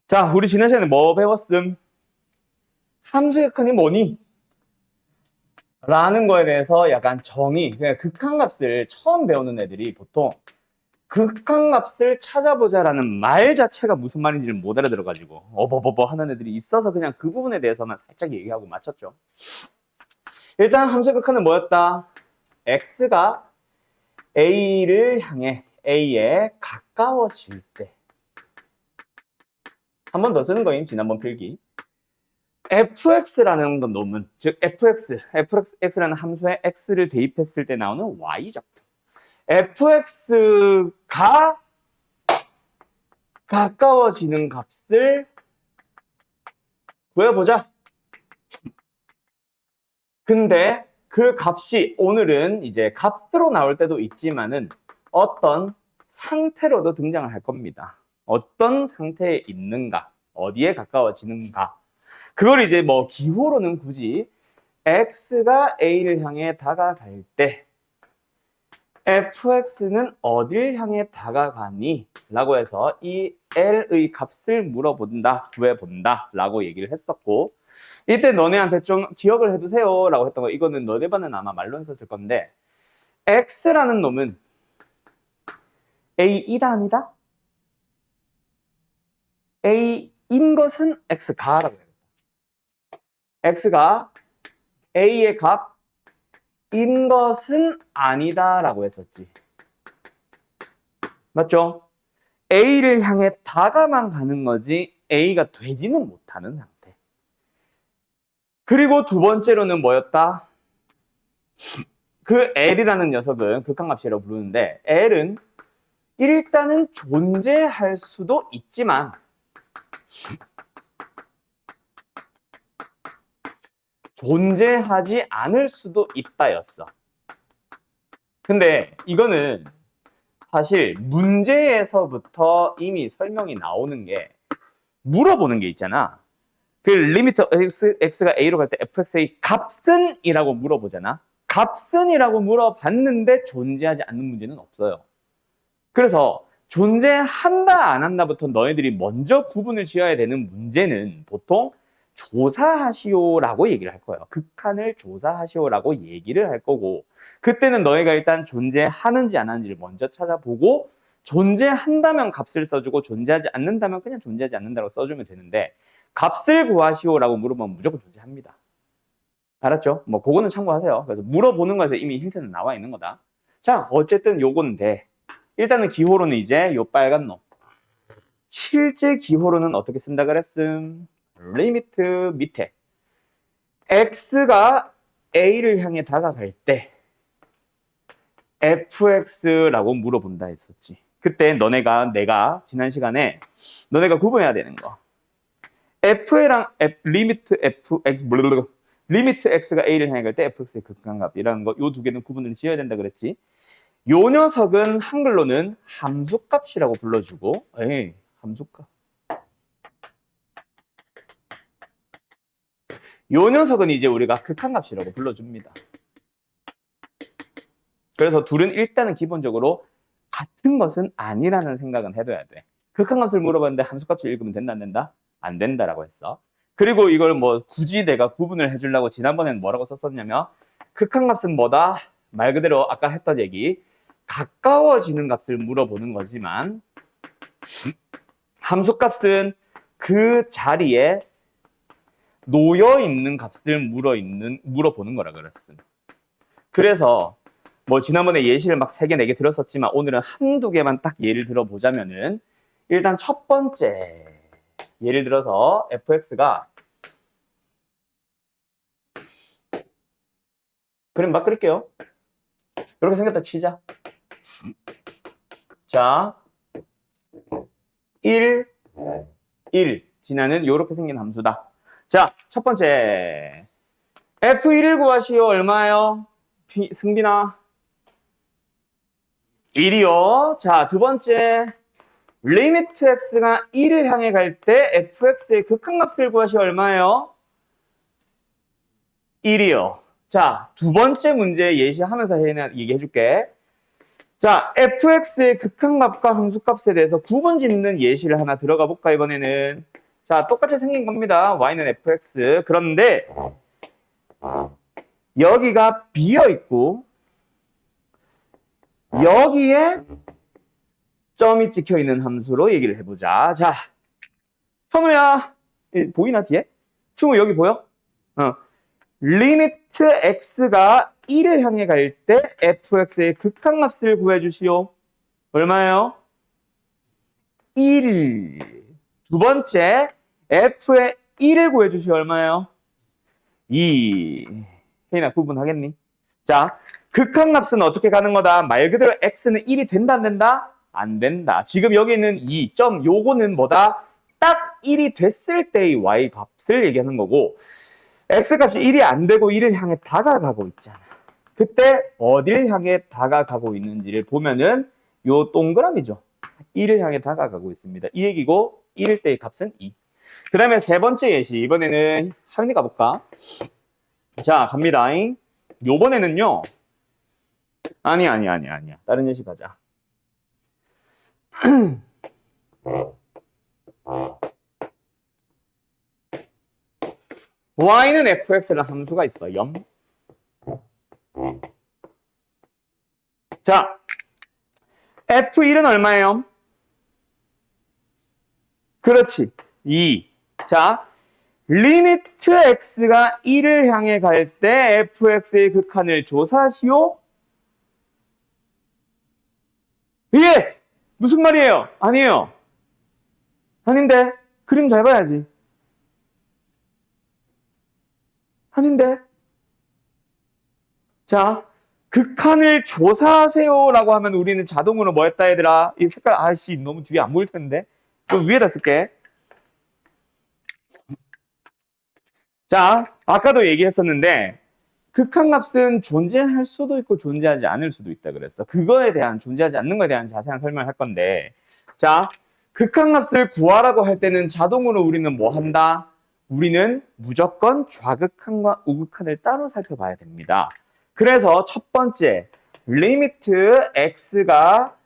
자, 우리 지난 시간에 뭐 배웠음? 함수의 극한이 뭐니? 라는 거에 대해서 약간 정의, 그냥 극한값을 처음 배우는 애들이 보통 극한값을 찾아보자라는 말 자체가 무슨 말인지를 못 알아들어가지고 어버버버 하는 애들이 있어서 그냥 그 부분에 대해서만 살짝 얘기하고 마쳤죠. 일단 함수의 극한은 뭐였다? x가 a를 향해 a에 가까워질 때 한 번 더 쓰는 거임, 지난번 필기. fx라는 건 놈은, 즉 fx라는 함수에 x를 대입했을 때 나오는 y좌표. fx가 가까워지는 값을 구해보자. 근데 그 값이 오늘은 이제 값으로 나올 때도 있지만은 어떤 상태로도 등장을 할 겁니다. 어떤 상태에 있는가, 어디에 가까워지는가. 그걸 이제 뭐 기호로는 굳이 x가 a를 향해 다가갈 때 fx는 어딜 향해 다가가니? 라고 해서 이 l의 값을 물어본다, 구해본다 라고 얘기를 했었고, 이때 너네한테 좀 기억을 해두세요 라고 했던 거, 이거는 너네 반은 아마 말로 했었을 건데, x라는 놈은 a이다 아니다? a인 것은 x가라고 해요. x가 a의 값인 것은 아니다 라고 했었지. 맞죠? A를 향해 다가만 가는 거지 A가 되지는 못하는 상태. 그리고 두 번째로는 뭐였다? 그 L이라는 녀석은 극한값이라고 부르는데 L은 일단은 존재할 수도 있지만 존재하지 않을 수도 있다였어. 근데 이거는 사실 문제에서부터 이미 설명이 나오는 게 물어보는 게 있잖아. 그 리미트 x가 a로 갈 때 fx의 값은 이라고 물어보잖아. 값은 이라고 물어봤는데 존재하지 않는 문제는 없어요. 그래서 존재한다 안 한다부터 너희들이 먼저 구분을 지어야 되는 문제는 보통 조사하시오라고 얘기를 할 거예요. 극한을 조사하시오라고 얘기를 할 거고, 그때는 너희가 일단 존재하는지 안 하는지를 먼저 찾아보고, 존재한다면 값을 써주고 존재하지 않는다면 그냥 존재하지 않는다고 써주면 되는데, 값을 구하시오라고 물어보면 무조건 존재합니다. 알았죠? 뭐 그거는 참고하세요. 그래서 물어보는 거에서 이미 힌트는 나와 있는 거다. 자, 어쨌든 요건데 일단은 기호로는 이제 요 빨간 놈. 실제 기호로는 어떻게 쓴다 그랬음? 리미트 밑에 x가 a를 향해 다가갈 때 fx라고 물어본다 했었지. 그때 내가 지난 시간에 너네가 구분해야 되는 거. f랑 리미트 x가 a를 향해 갈 때 fx의 극한값이라는 거, 요 두 개는 구분을 지어야 된다 그랬지. 요 녀석은 한글로는 함수값이라고 불러주고, 함수값. 요 녀석은 이제 우리가 극한값이라고 불러줍니다. 그래서 둘은 일단은 기본적으로 같은 것은 아니라는 생각은 해둬야 돼. 극한값을 물어봤는데 함수값을 읽으면 된다 안 된다? 안 된다라고 했어. 그리고 이걸 뭐 굳이 내가 구분을 해주려고 지난번에는 뭐라고 썼었냐면 극한값은 뭐다? 말 그대로 아까 했던 얘기, 가까워지는 값을 물어보는 거지만 함수값은 그 자리에 놓여 있는 값을 물어보는 거라 그랬음. 그래서 뭐 지난번에 예시를 막 3개, 4개 들었었지만 오늘은 한두 개만 딱 예를 들어보자면은, 일단 첫 번째 예를 들어서 fx가, 그럼 막 그릴게요. 이렇게 생겼다 치자. 자, 1, 1 지나는 이렇게 생긴 함수다. 자, 첫 번째 f1을 구하시오. 얼마예요? 승빈아? 1이요. 자, 두 번째 리미트 x가 1을 향해 갈 때 fx의 극한값을 구하시오. 얼마예요? 1이요. 자, 두 번째 문제 예시하면서 얘기해 줄게. 자, fx의 극한값과 함수값에 대해서 구분 짓는 예시를 하나 들어가 볼까, 이번에는. 자, 똑같이 생긴 겁니다. y는 fx. 그런데 여기가 비어 있고 여기에 점이 찍혀 있는 함수로 얘기를 해보자. 자, 현우야, 보이나 뒤에? 승우 여기 보여? 리미트 x가 1을 향해 갈 때 fx의 극한값을 구해주시오. 얼마예요? 1. 두 번째, f의 1을 구해주시오. 얼마예요? 2. 혜인아, 구분하겠니? 자, 극한값은 어떻게 가는 거다? 말 그대로 x는 1이 된다, 안 된다? 안 된다. 지금 여기 있는 2점, 요거는 뭐다? 딱 1이 됐을 때의 y 값을 얘기하는 거고, x값이 1이 안 되고 1을 향해 다가가고 있잖아. 그때 어딜 향해 다가가고 있는지를 보면은 요 동그라미죠. 1을 향해 다가가고 있습니다. 이 얘기고 1일 때의 값은 2. 그 다음에 세 번째 예시. 이번에는 하윤이 가볼까? 자, 갑니다. 요번에는요. 아니야. 다른 예시 가자. y는 fx라는 함수가 있어. 0. 자, f1은 얼마예요? 그렇지. 2. 자, 리미트 x가 1을 향해 갈 때 fx의 극한을 조사하시오. 이게 무슨 말이에요? 아니에요. 아닌데. 그림 잘 봐야지. 아닌데. 자, 극한을 조사하세요라고 하면 우리는 자동으로 뭐 했다 얘들아? 이 색깔 아씨 너무 뒤에 안 보일 텐데. 좀 위에다 쓸게. 자, 아까도 얘기했었는데 극한값은 존재할 수도 있고 존재하지 않을 수도 있다 그랬어. 그거에 대한 존재하지 않는 거에 대한 자세한 설명을 할 건데, 자, 극한값을 구하라고 할 때는 자동으로 우리는 뭐 한다? 우리는 무조건 좌극한과 우극한을 따로 살펴봐야 됩니다. 그래서 첫 번째, 리미트 x가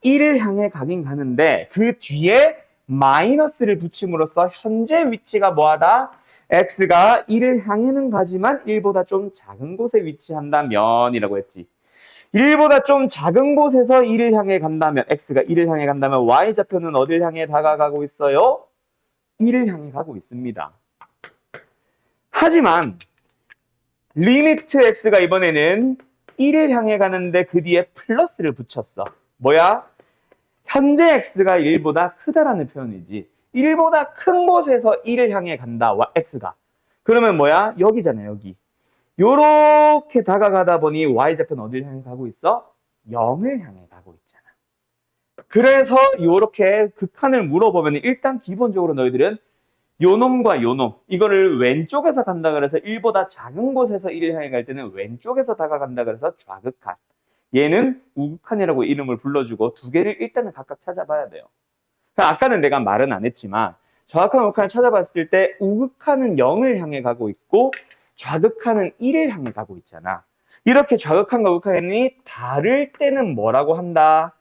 1을 향해 가긴 가는데 그 뒤에 마이너스를 붙임으로써 현재 위치가 뭐하다? x가 1을 향해는 가지만 1보다 좀 작은 곳에 위치한다면 이라고 했지. 1보다 좀 작은 곳에서 1을 향해 간다면, x가 1을 향해 간다면 y좌표는 어딜 향해 다가가고 있어요? 1을 향해 가고 있습니다. 하지만 리미트 x가 이번에는 1을 향해 가는데 그 뒤에 플러스를 붙였어. 뭐야? 현재 x가 1보다 크다라는 표현이지. 1보다 큰 곳에서 1을 향해 간다. x가. 그러면 뭐야? 여기잖아요. 여기. 요렇게 다가가다 보니 y좌표는 어딜 향해 가고 있어? 0을 향해 가고 있잖아. 그래서 요렇게 극한을 물어보면 일단 기본적으로 너희들은 요놈과 요놈, 이거를 왼쪽에서 간다 그래서 1보다 작은 곳에서 1을 향해 갈 때는 왼쪽에서 다가간다 그래서 좌극한. 얘는 우극한이라고 이름을 불러주고 두 개를 일단은 각각 찾아봐야 돼요. 아까는 내가 말은 안 했지만 정확한 우극한을 찾아봤을 때 우극한은 0을 향해 가고 있고 좌극한은 1을 향해 가고 있잖아. 이렇게 좌극한과 우극한이 다를 때는 뭐라고 한다?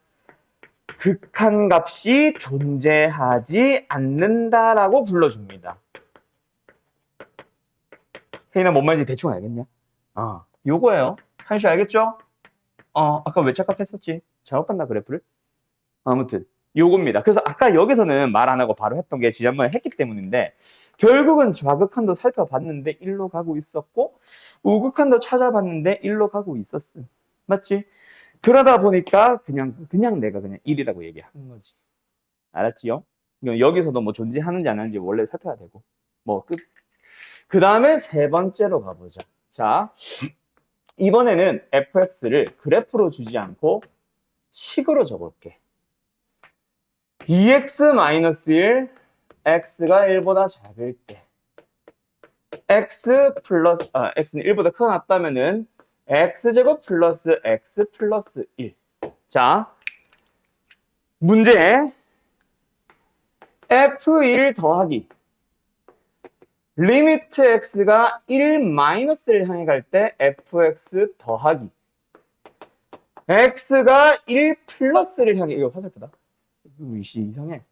극한값이 존재하지 않는다라고 불러줍니다. 혜인아 뭔 말인지 대충 알겠냐? 요거예요. 한시 알겠죠? 아까 왜 착각했었지? 잘못 봤나 그래프를? 아무튼 요겁니다. 그래서 아까 여기서는 말 안 하고 바로 했던 게 지난번에 했기 때문인데 결국은 좌극한도 살펴봤는데 1로 가고 있었고 우극한도 찾아봤는데 1로 가고 있었음. 맞지? 그러다 보니까 그냥 내가 그냥 1이라고 얘기하는 거지. 알았지요? 여기서도 뭐 존재하는지 안 하는지 원래 살펴야 되고 뭐 끝. 그 다음에 세 번째로 가보자. 자, 이번에는 fx를 그래프로 주지 않고 식으로 적을게. 2x-1 x가 1보다 작을 때 x는 1보다 크게 났다면은 x제곱 플러스 x 플러스 1. 자, 문제 f1 더하기 리미트 x가 1 마이너스를 향해 갈 때 fx 더하기 x가 1 플러스를 향해, 이거 화살표다. 이상해.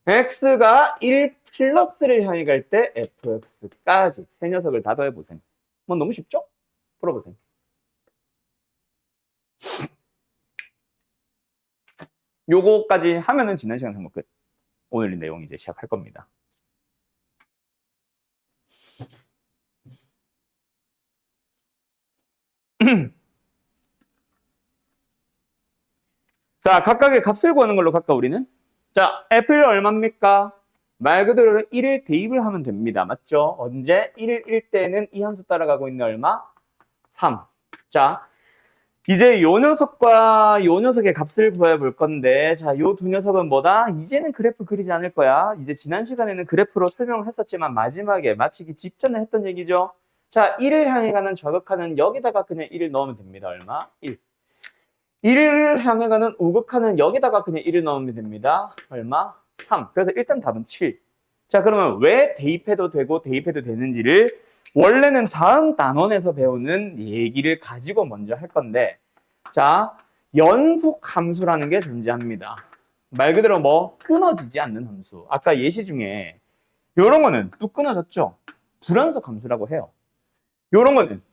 x가 1 플러스를 향해 갈 때 fx까지 세 녀석을 다 더해보세요. 뭐 너무 쉽죠? 풀어보세요. 요거까지 하면은 지난 시간 한번 끝. 오늘 내용 이제 시작할 겁니다. 자, 각각의 값을 구하는 걸로 갈까, 우리는? 자, f를 얼마입니까? 말 그대로 1을 대입을 하면 됩니다. 맞죠? 언제? 1을 1 때는 이 함수 따라가고 있는 얼마? 3. 자, 이제 요 녀석과 요 녀석의 값을 구해 볼 건데, 자, 요 두 녀석은 뭐다? 이제는 그래프 그리지 않을 거야. 이제 지난 시간에는 그래프로 설명을 했었지만 마지막에 마치기 직전에 했던 얘기죠. 자, 1을 향해 가는 좌극하는 여기다가 그냥 1을 넣으면 됩니다. 얼마? 1. 1을 향해 가는 우극하는 여기다가 그냥 1을 넣으면 됩니다. 얼마? 3. 그래서 일단 답은 7. 자, 그러면 왜 대입해도 되고 대입해도 되는지를 원래는 다음 단원에서 배우는 얘기를 가지고 먼저 할 건데, 자, 연속 함수라는 게 존재합니다. 말 그대로 뭐 끊어지지 않는 함수. 아까 예시 중에 이런 거는 뚝 끊어졌죠? 불연속 함수라고 해요. 이런 거는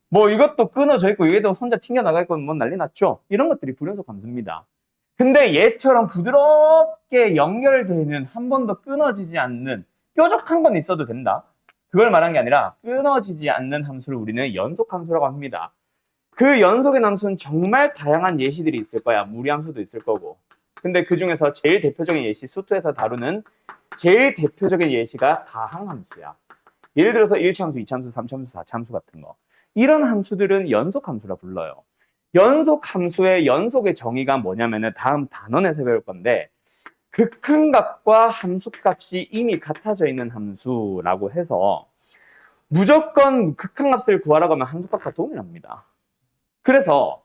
뭐 이것도 끊어져 있고 얘도 혼자 튕겨나갈 건 뭐 난리 났죠? 이런 것들이 불연속 함수입니다. 근데 얘처럼 부드럽게 연결되는 한 번도 끊어지지 않는 뾰족한 건 있어도 된다. 그걸 말한 게 아니라 끊어지지 않는 함수를 우리는 연속 함수라고 합니다. 그 연속의 함수는 정말 다양한 예시들이 있을 거야. 무리함수도 있을 거고. 근데 그 중에서 제일 대표적인 예시, 수투에서 다루는 제일 대표적인 예시가 다항함수야. 예를 들어서 1차함수, 2차함수, 3차함수, 4차함수 같은 거. 이런 함수들은 연속함수라 불러요. 연속함수의 연속의 정의가 뭐냐면은 다음 단원에서 배울 건데, 극한값과 함수값이 이미 같아져 있는 함수라고 해서 무조건 극한값을 구하라고 하면 함수값과 동일합니다. 그래서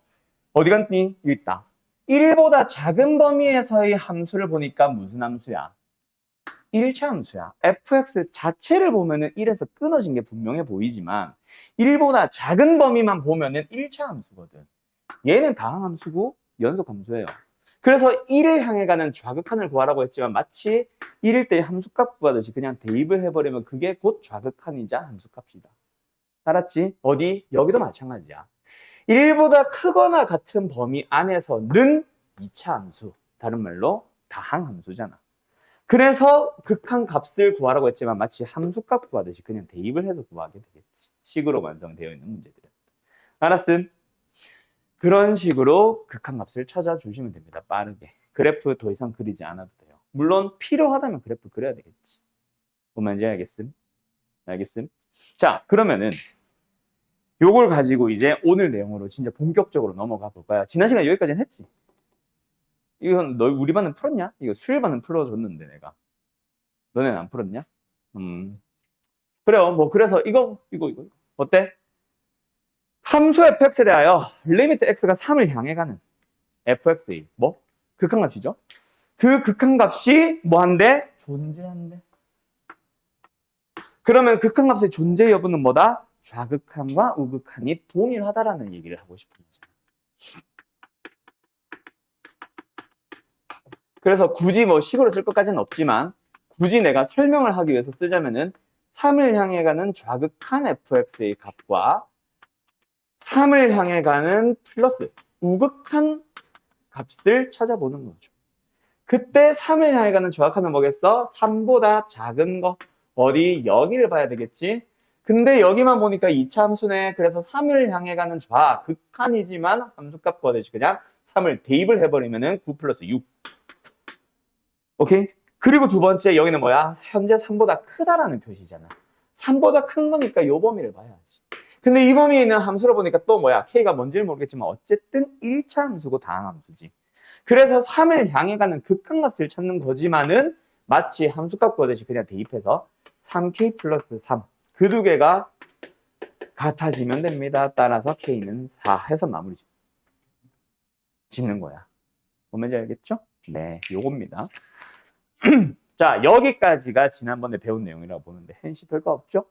어디 갔니? 여기 있다. 1보다 작은 범위에서의 함수를 보니까 무슨 함수야? 1차 함수야. fx 자체를 보면은 1에서 끊어진 게 분명해 보이지만 1보다 작은 범위만 보면은 1차 함수거든. 얘는 다항함수고 연속함수예요. 그래서 1을 향해 가는 좌극한을 구하라고 했지만 마치 1일 때 함수값 구하듯이 그냥 대입을 해버리면 그게 곧 좌극한이자 함수값이다. 알았지? 어디? 여기도 마찬가지야. 1보다 크거나 같은 범위 안에서는 2차 함수. 다른 말로 다항함수잖아. 그래서 극한 값을 구하라고 했지만 마치 함수값 구하듯이 그냥 대입을 해서 구하게 되겠지. 식으로 완성되어 있는 문제들은. 알았음? 그런 식으로 극한값을 찾아주시면 됩니다. 빠르게. 그래프 더 이상 그리지 않아도 돼요. 물론 필요하다면 그래프 그려야 되겠지. 뭔 말인지 알겠음? 알겠음? 자, 그러면은 요걸 가지고 이제 오늘 내용으로 진짜 본격적으로 넘어가 볼까요? 지난 시간 여기까지는 했지? 이건 너 우리 반은 풀었냐? 이거 수일 반은 풀어줬는데 내가. 너네는 안 풀었냐? 그래요. 뭐 그래서 이거 어때? 함수 fx에 대하여 리미트 x가 3을 향해 가는 fx의 뭐? 극한값이죠. 그 극한값이 뭐한데? 존재한대. 그러면 극한값의 존재 여부는 뭐다? 좌극한과 우극한이 동일하다라는 얘기를 하고 싶은 거죠. 그래서 굳이 뭐 식으로 쓸 것까지는 없지만 굳이 내가 설명을 하기 위해서 쓰자면은 3을 향해 가는 좌극한 fx의 값과 3을 향해 가는 플러스 우극한 값을 찾아보는 거죠. 그때 3을 향해 가는 좌극한은 뭐겠어? 3보다 작은 거. 어디? 여기를 봐야 되겠지? 근데 여기만 보니까 2차 함수네. 그래서 3을 향해 가는 좌극한이지만 함수값 구하듯이 그냥 3을 대입을 해버리면은 9 플러스 6. 오케이? 그리고 두 번째 여기는 뭐야? 현재 3보다 크다라는 표시잖아. 3보다 큰 거니까 요 범위를 봐야지. 근데 이 범위에 있는 함수를 보니까 또 뭐야? K가 뭔지는 모르겠지만 어쨌든 1차 함수고 다항함수지. 그래서 3을 향해 가는 극한값을 찾는 거지만은 마치 함수값 구하듯이 그냥 대입해서 3K 플러스 3. 그 두 개가 같아지면 됩니다. 따라서 K는 4 해서 마무리 짓는 거야. 뭔지 알겠죠? 네, 요겁니다. 자, 여기까지가 지난번에 배운 내용이라고 보는데 헨시 별거 없죠?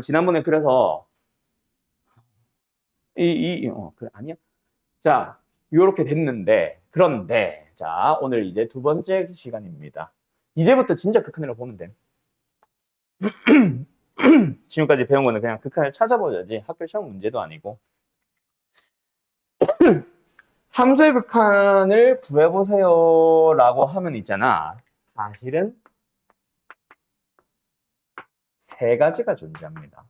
지난번에 그래서 그래, 아니야. 자, 요렇게 됐는데, 그런데, 자, 오늘 이제 두 번째 시간입니다. 이제부터 진짜 극한으로 보면 돼. 지금까지 배운 거는 그냥 극한을 찾아보자지 학교 시험 문제도 아니고. 함수의 극한을 구해보세요 라고 하면 있잖아. 사실은 세 가지가 존재합니다.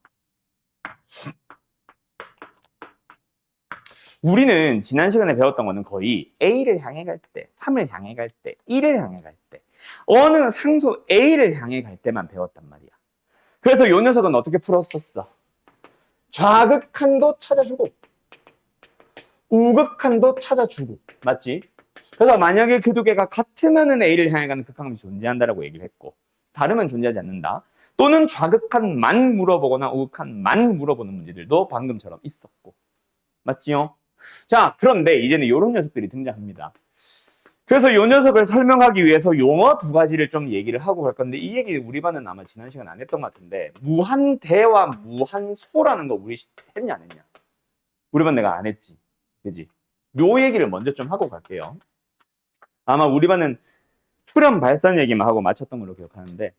우리는 지난 시간에 배웠던 거는 거의 A를 향해 갈 때, 3을 향해 갈 때, 1을 향해 갈 때, 어느 상수 A를 향해 갈 때만 배웠단 말이야. 그래서 요 녀석은 어떻게 풀었었어? 좌극한도 찾아주고 우극한도 찾아주고, 맞지? 그래서 만약에 그 두 개가 같으면은 A를 향해 가는 극한이 존재한다라고 얘기를 했고, 다르면 존재하지 않는다. 또는 좌극한만 물어보거나 우극한만 물어보는 문제들도 방금처럼 있었고, 맞지요? 자, 그런데 이제는 이런 녀석들이 등장합니다. 그래서 이 녀석을 설명하기 위해서 용어 두 가지를 좀 얘기를 하고 갈 건데, 이 얘기 우리 반은 아마 지난 시간 안 했던 것 같은데, 무한대와 무한소라는 거 우리 했냐 안 했냐? 우리 반 내가 안 했지. 그지? 요 얘기를 먼저 좀 하고 갈게요. 아마 우리 반은 수렴 발산 얘기만 하고 마쳤던 걸로 기억하는데,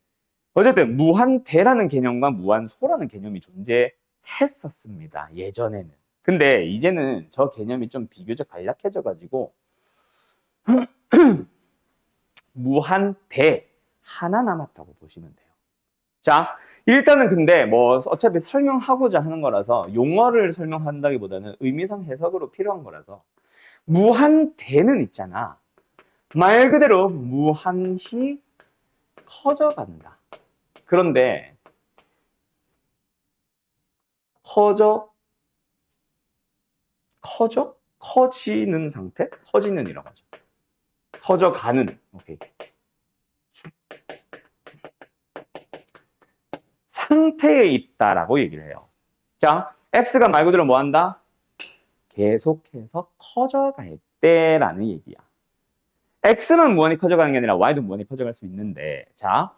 어쨌든 무한대라는 개념과 무한소라는 개념이 존재했었습니다. 예전에는. 근데 이제는 저 개념이 좀 비교적 간략해져가지고 무한대 하나 남았다고 보시면 돼요. 자, 일단은 근데 뭐 어차피 설명하고자 하는 거라서 용어를 설명한다기보다는 의미상 해석으로 필요한 거라서 무한대는 있잖아. 말 그대로 무한히 커져간다. 그런데 커지는 상태? 커지는이라고 하죠. 커져가는. 오케이. 상태에 있다라고 얘기를 해요. 자, X가 말 그대로 뭐 한다? 계속해서 커져갈 때라는 얘기야. X만 무한히 커져가는 게 아니라 Y도 무한히 커져갈 수 있는데, 자,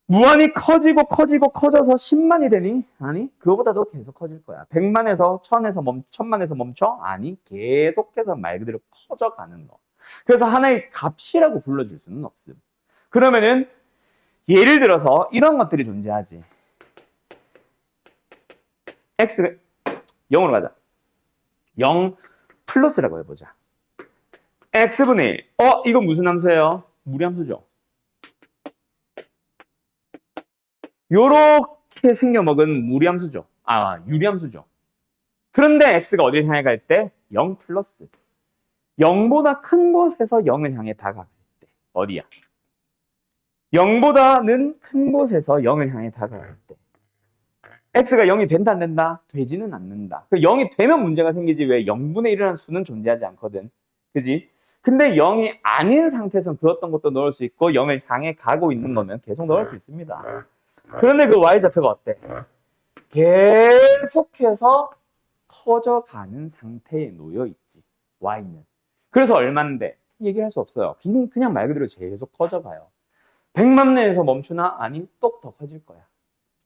무한히 커지고 커져서 10만이 되니? 아니, 그거보다도 계속 커질 거야. 100만에서 1000만에서 멈춰? 아니, 계속해서 말 그대로 커져가는 거. 그래서 하나의 값이라고 불러줄 수는 없음. 그러면은 예를 들어서 이런 것들이 존재하지. X가 0으로 가자. 0 플러스라고 해보자. X분의 1. 이건 무슨 함수예요? 무리함수죠. 요렇게 생겨먹은 무리함수죠. 유리함수죠. 그런데 X가 어디를 향해 갈 때? 0 플러스. 0보다 큰 곳에서 0을 향해 다가갈 때. 어디야? 0보다는 큰 곳에서 0을 향해 다가갈 때. X가 0이 된다 안 된다? 되지는 않는다. 0이 되면 문제가 생기지 왜 0분의 1이라는 수는 존재하지 않거든. 그지? 근데 0이 아닌 상태에서는 그 어떤 것도 넣을 수 있고 0을 향해 가고 있는 거면 계속 넣을 수 있습니다. 그런데 그 Y좌표가 어때? 계속해서 커져가는 상태에 놓여 있지. Y는. 그래서 얼만데? 얘기를 할 수 없어요. 그냥 말 그대로 계속 커져가요. 100만 내에서 멈추나? 아니, 또 더 커질 거야.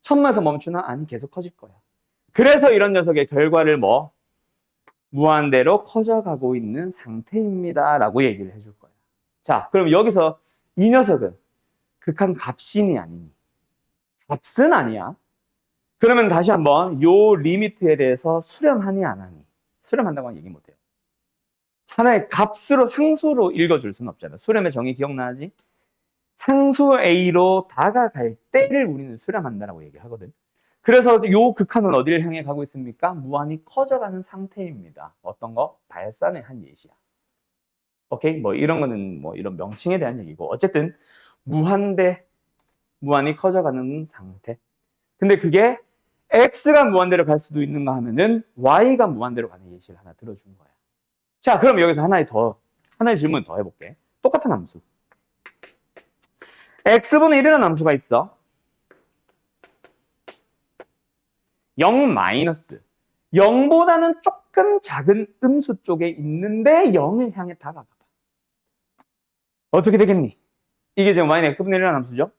1000만에서 멈추나? 아니, 계속 커질 거야. 그래서 이런 녀석의 결과를 무한대로 커져가고 있는 상태입니다. 라고 얘기를 해줄 거야. 자, 그럼 여기서 이 녀석은 극한 값이니 아니니? 값은 아니야. 그러면 다시 한번 요 리미트에 대해서 수렴하니 안 하니? 수렴한다고 얘기 못해요. 하나의 값으로 상수로 읽어줄 수는 없잖아. 수렴의 정의 기억나지? 상수 A로 다가갈 때를 우리는 수렴한다라고 얘기하거든. 그래서 요 극한은 어디를 향해 가고 있습니까? 무한히 커져가는 상태입니다. 어떤 거? 발산의 한 예시야. 오케이? 이런 거는 이런 명칭에 대한 얘기고. 어쨌든 무한히 커져가는 상태. 근데 그게 X가 무한대로 갈 수도 있는가 하면은 Y가 무한대로 가는 예시를 하나 들어준 거야. 자, 그럼 여기서 하나의 질문 더 해볼게. 똑같은 함수. X분의 1이라는 함수가 있어. 0 마이너스. 0보다는 조금 작은 음수 쪽에 있는데 0을 향해 다가가봐. 어떻게 되겠니? 이게 지금 Y는 X분의 1이라는 함수죠?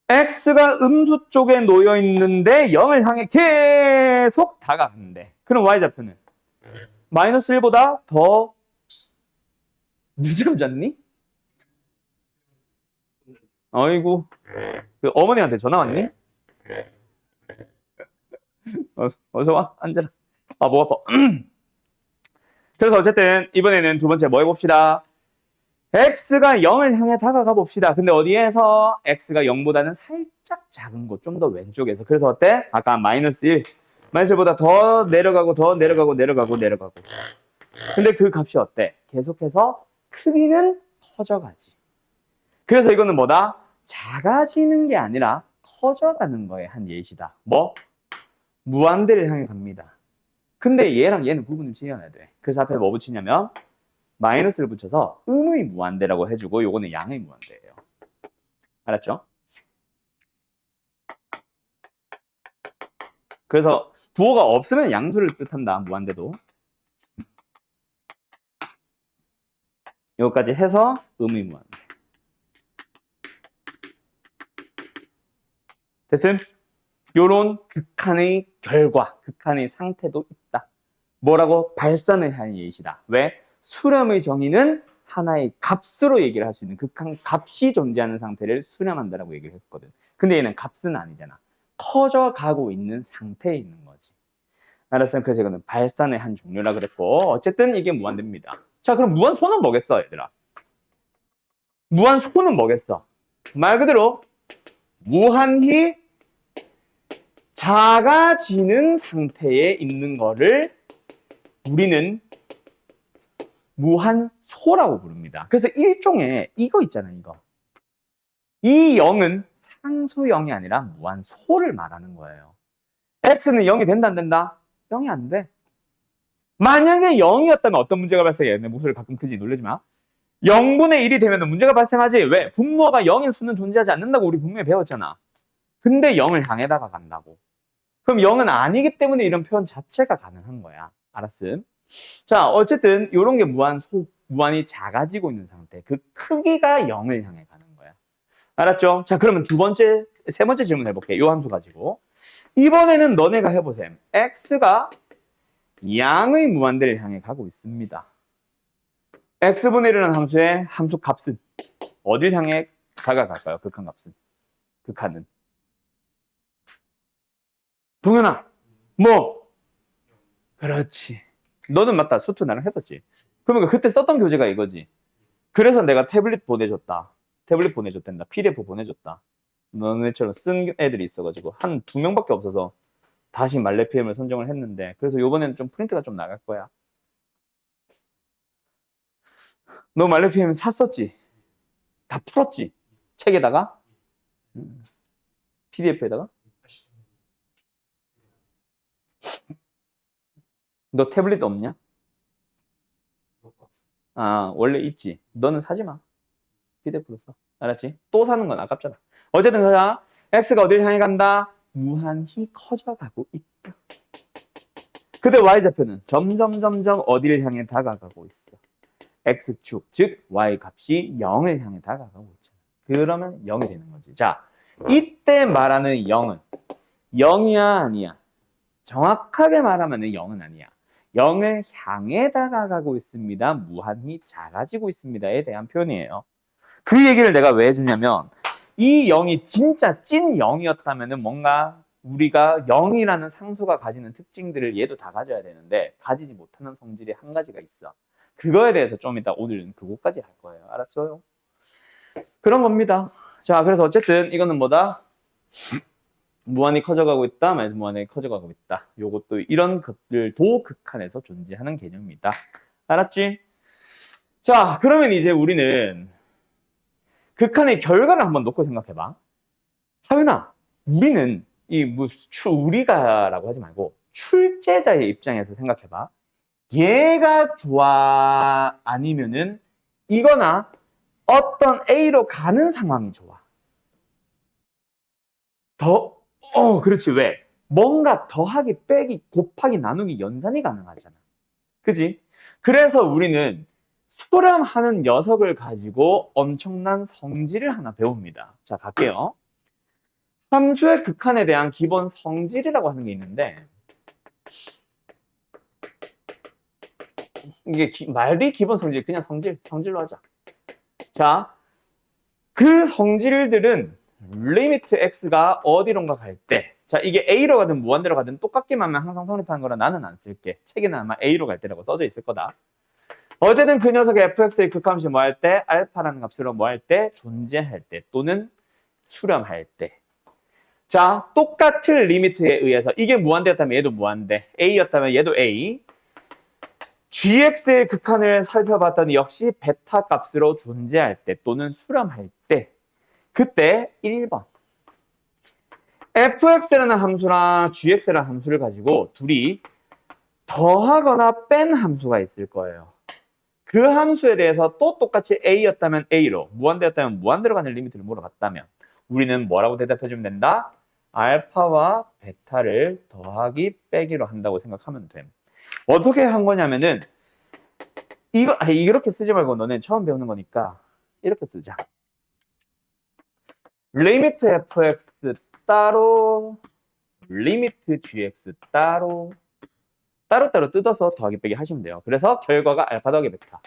x가 음수 쪽에 놓여 있는데 0을 향해 계속 다가가는데 그럼 y좌표는 마이너스 1보다 더 늦잠 잤니? 어이구 그 어머니한테 전화 왔니? 어서 와 앉아라. 아 목 아파. 그래서 어쨌든 이번에는 두 번째 뭐 해봅시다. x가 0을 향해 다가가 봅시다. 근데 어디에서? x가 0보다는 살짝 작은 곳, 좀 더 왼쪽에서. 그래서 어때? 아까 마이너스 1. 마이너스 1보다 더 내려가고 더 내려가고 내려가고 내려가고. 근데 그 값이 어때? 계속해서 크기는 커져가지. 그래서 이거는 뭐다? 작아지는 게 아니라 커져가는 거에 한 예시다. 뭐? 무한대를 향해 갑니다. 근데 얘랑 얘는 구분을 지어야 돼. 그래서 앞에 뭐 붙이냐면 마이너스를 붙여서 음의 무한대라고 해주고 요거는 양의 무한대예요. 알았죠? 그래서 부호가 없으면 양수를 뜻한다. 무한대도. 여기까지 해서 음의 무한대. 됐음? 요런 극한의 결과, 극한의 상태도 있다. 뭐라고? 발산을 하는 예시다. 왜? 수렴의 정의는 하나의 값으로 얘기를 할 수 있는 극한 값이 존재하는 상태를 수렴한다라고 얘기를 했거든. 근데 얘는 값은 아니잖아. 커져가고 있는 상태에 있는 거지. 알았어? 그래서 이거는 발산의 한 종류라 그랬고 어쨌든 이게 무한대입니다. 자 그럼 무한소는 뭐겠어 얘들아? 무한소는 뭐겠어? 말 그대로 무한히 작아지는 상태에 있는 거를 우리는 무한소라고 부릅니다. 그래서 일종의 이거 있잖아요, 이거. 이 0은 상수형이 아니라 무한소를 말하는 거예요. x는 0이 된다, 안 된다? 0이 안 돼. 만약에 0이었다면 어떤 문제가 발생해? 내 목소리 가끔 크지? 놀라지 마. 0분의 1이 되면 문제가 발생하지. 왜? 분모가 0인 수는 존재하지 않는다고 우리 분명히 배웠잖아. 근데 0을 향해다가 간다고. 그럼 0은 아니기 때문에 이런 표현 자체가 가능한 거야. 알았음? 자, 어쨌든 이런 게 무한이 작아지고 있는 상태. 그 크기가 0을 향해 가는 거야. 알았죠? 자, 그러면 세 번째 질문 해볼게. 요 함수 가지고. 이번에는 너네가 해보셈. x가 양의 무한대를 향해 가고 있습니다. x분의 1이라는 함수의 함수 값은 어딜 향해 다가갈까요? 극한 값은. 극한은. 동현아, 뭐? 그렇지. 너는 맞다. 수투 나랑 했었지. 그러면 그때 썼던 교재가 이거지. 그래서 내가 태블릿 보내줬다. 태블릿 보내줬단다. PDF 보내줬다. 너네처럼 쓴 애들이 있어가지고 한 2명밖에 없어서 다시 말레피엠을 선정을 했는데 그래서 요번에는 좀 프린트가 좀 나갈 거야. 너 말레피엠 샀었지? 다 풀었지? 책에다가? PDF에다가? 너 태블릿 없냐? 아, 원래 있지. 너는 사지 마. PDF로 써. 알았지? 또 사는 건 아깝잖아. 어쨌든 자, X가 어딜 향해 간다? 무한히 커져가고 있다. 근데 Y좌표는 점점 어디를 향해 다가가고 있어. X축, 즉 Y 값이 0을 향해 다가가고 있잖아. 그러면 0이 되는 거지. 자, 이때 말하는 0은 0이야 아니야? 정확하게 말하면 0은 아니야. 0을 향해 다가가고 있습니다. 무한히 작아지고 있습니다에 대한 표현이에요. 그 얘기를 내가 왜 해주냐면 이 0이 진짜 찐 0이었다면 뭔가 우리가 0이라는 상수가 가지는 특징들을 얘도 다 가져야 되는데 가지지 못하는 성질이 한 가지가 있어. 그거에 대해서 좀 이따 오늘은 그거까지 할 거예요. 알았어요? 그런 겁니다. 자, 그래서 어쨌든 이거는 뭐다? 무한히 커져가고 있다, 마이너스 무한히 커져가고 있다. 요것도 이런 것들도 극한에서 존재하는 개념입니다. 알았지? 자, 그러면 이제 우리는 극한의 결과를 한번 놓고 생각해봐. 하윤아, 우리는 우리가라고 하지 말고 출제자의 입장에서 생각해봐. 얘가 좋아 아니면은 이거나 어떤 A로 가는 상황이 좋아. 그렇지. 왜? 뭔가 더하기, 빼기, 곱하기, 나누기, 연산이 가능하잖아. 그지? 그래서 우리는 수렴하는 녀석을 가지고 엄청난 성질을 하나 배웁니다. 자, 갈게요. 함수의 극한에 대한 기본 성질이라고 하는 게 있는데, 이게 말이 기본 성질, 그냥 성질로 하자. 자, 그 성질들은 리미트 x가 어디론가 갈 때, 자, 이게 a로 가든 무한대로 가든 똑같게만 하면 항상 성립하는 거라 나는 안 쓸게. 책에는 아마 a로 갈 때라고 써져 있을 거다. 어쨌든 그 녀석의 fx의 극함수 뭐 할 때, 알파라는 값으로 뭐 할 때, 존재할 때 또는 수렴할 때. 자, 똑같은 리미트에 의해서 이게 무한대였다면 얘도 무한대, a였다면 얘도 a. gx의 극한을 살펴봤더니 역시 베타 값으로 존재할 때 또는 수렴할 때, 그때 1번. fx라는 함수랑 gx라는 함수를 가지고 둘이 더하거나 뺀 함수가 있을 거예요. 그 함수에 대해서 또 똑같이 a였다면 a로, 무한대였다면 무한대로 가는 리미트를 물어봤다면 우리는 뭐라고 대답해주면 된다? 알파와 베타를 더하기 빼기로 한다고 생각하면 돼. 어떻게 한 거냐면은 이렇게 쓰지 말고 너네 처음 배우는 거니까 이렇게 쓰자. 리미트 fx 따로, 리미트 gx 따로 뜯어서 더하기 빼기 하시면 돼요. 그래서 결과가 알파 더하기 베타,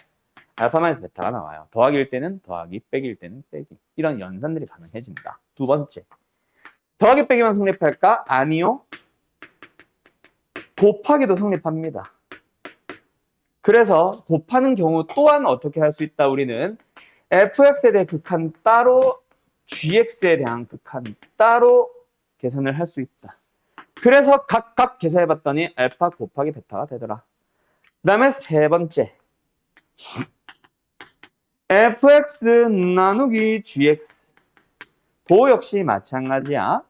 알파 마이너스 베타가 나와요. 더하기일 때는 더하기, 빼기일 때는 빼기. 이런 연산들이 가능해진다. 두 번째, 더하기 빼기만 성립할까? 아니요. 곱하기도 성립합니다. 그래서 곱하는 경우 또한 어떻게 할 수 있다? 우리는 fx에 대한 극한 따로, gx에 대한 극한 따로 계산을 할 수 있다. 그래서 각각 계산해봤더니 알파 곱하기 베타가 되더라. 그 다음에 세 번째, fx 나누기 gx. 도 역시 마찬가지야.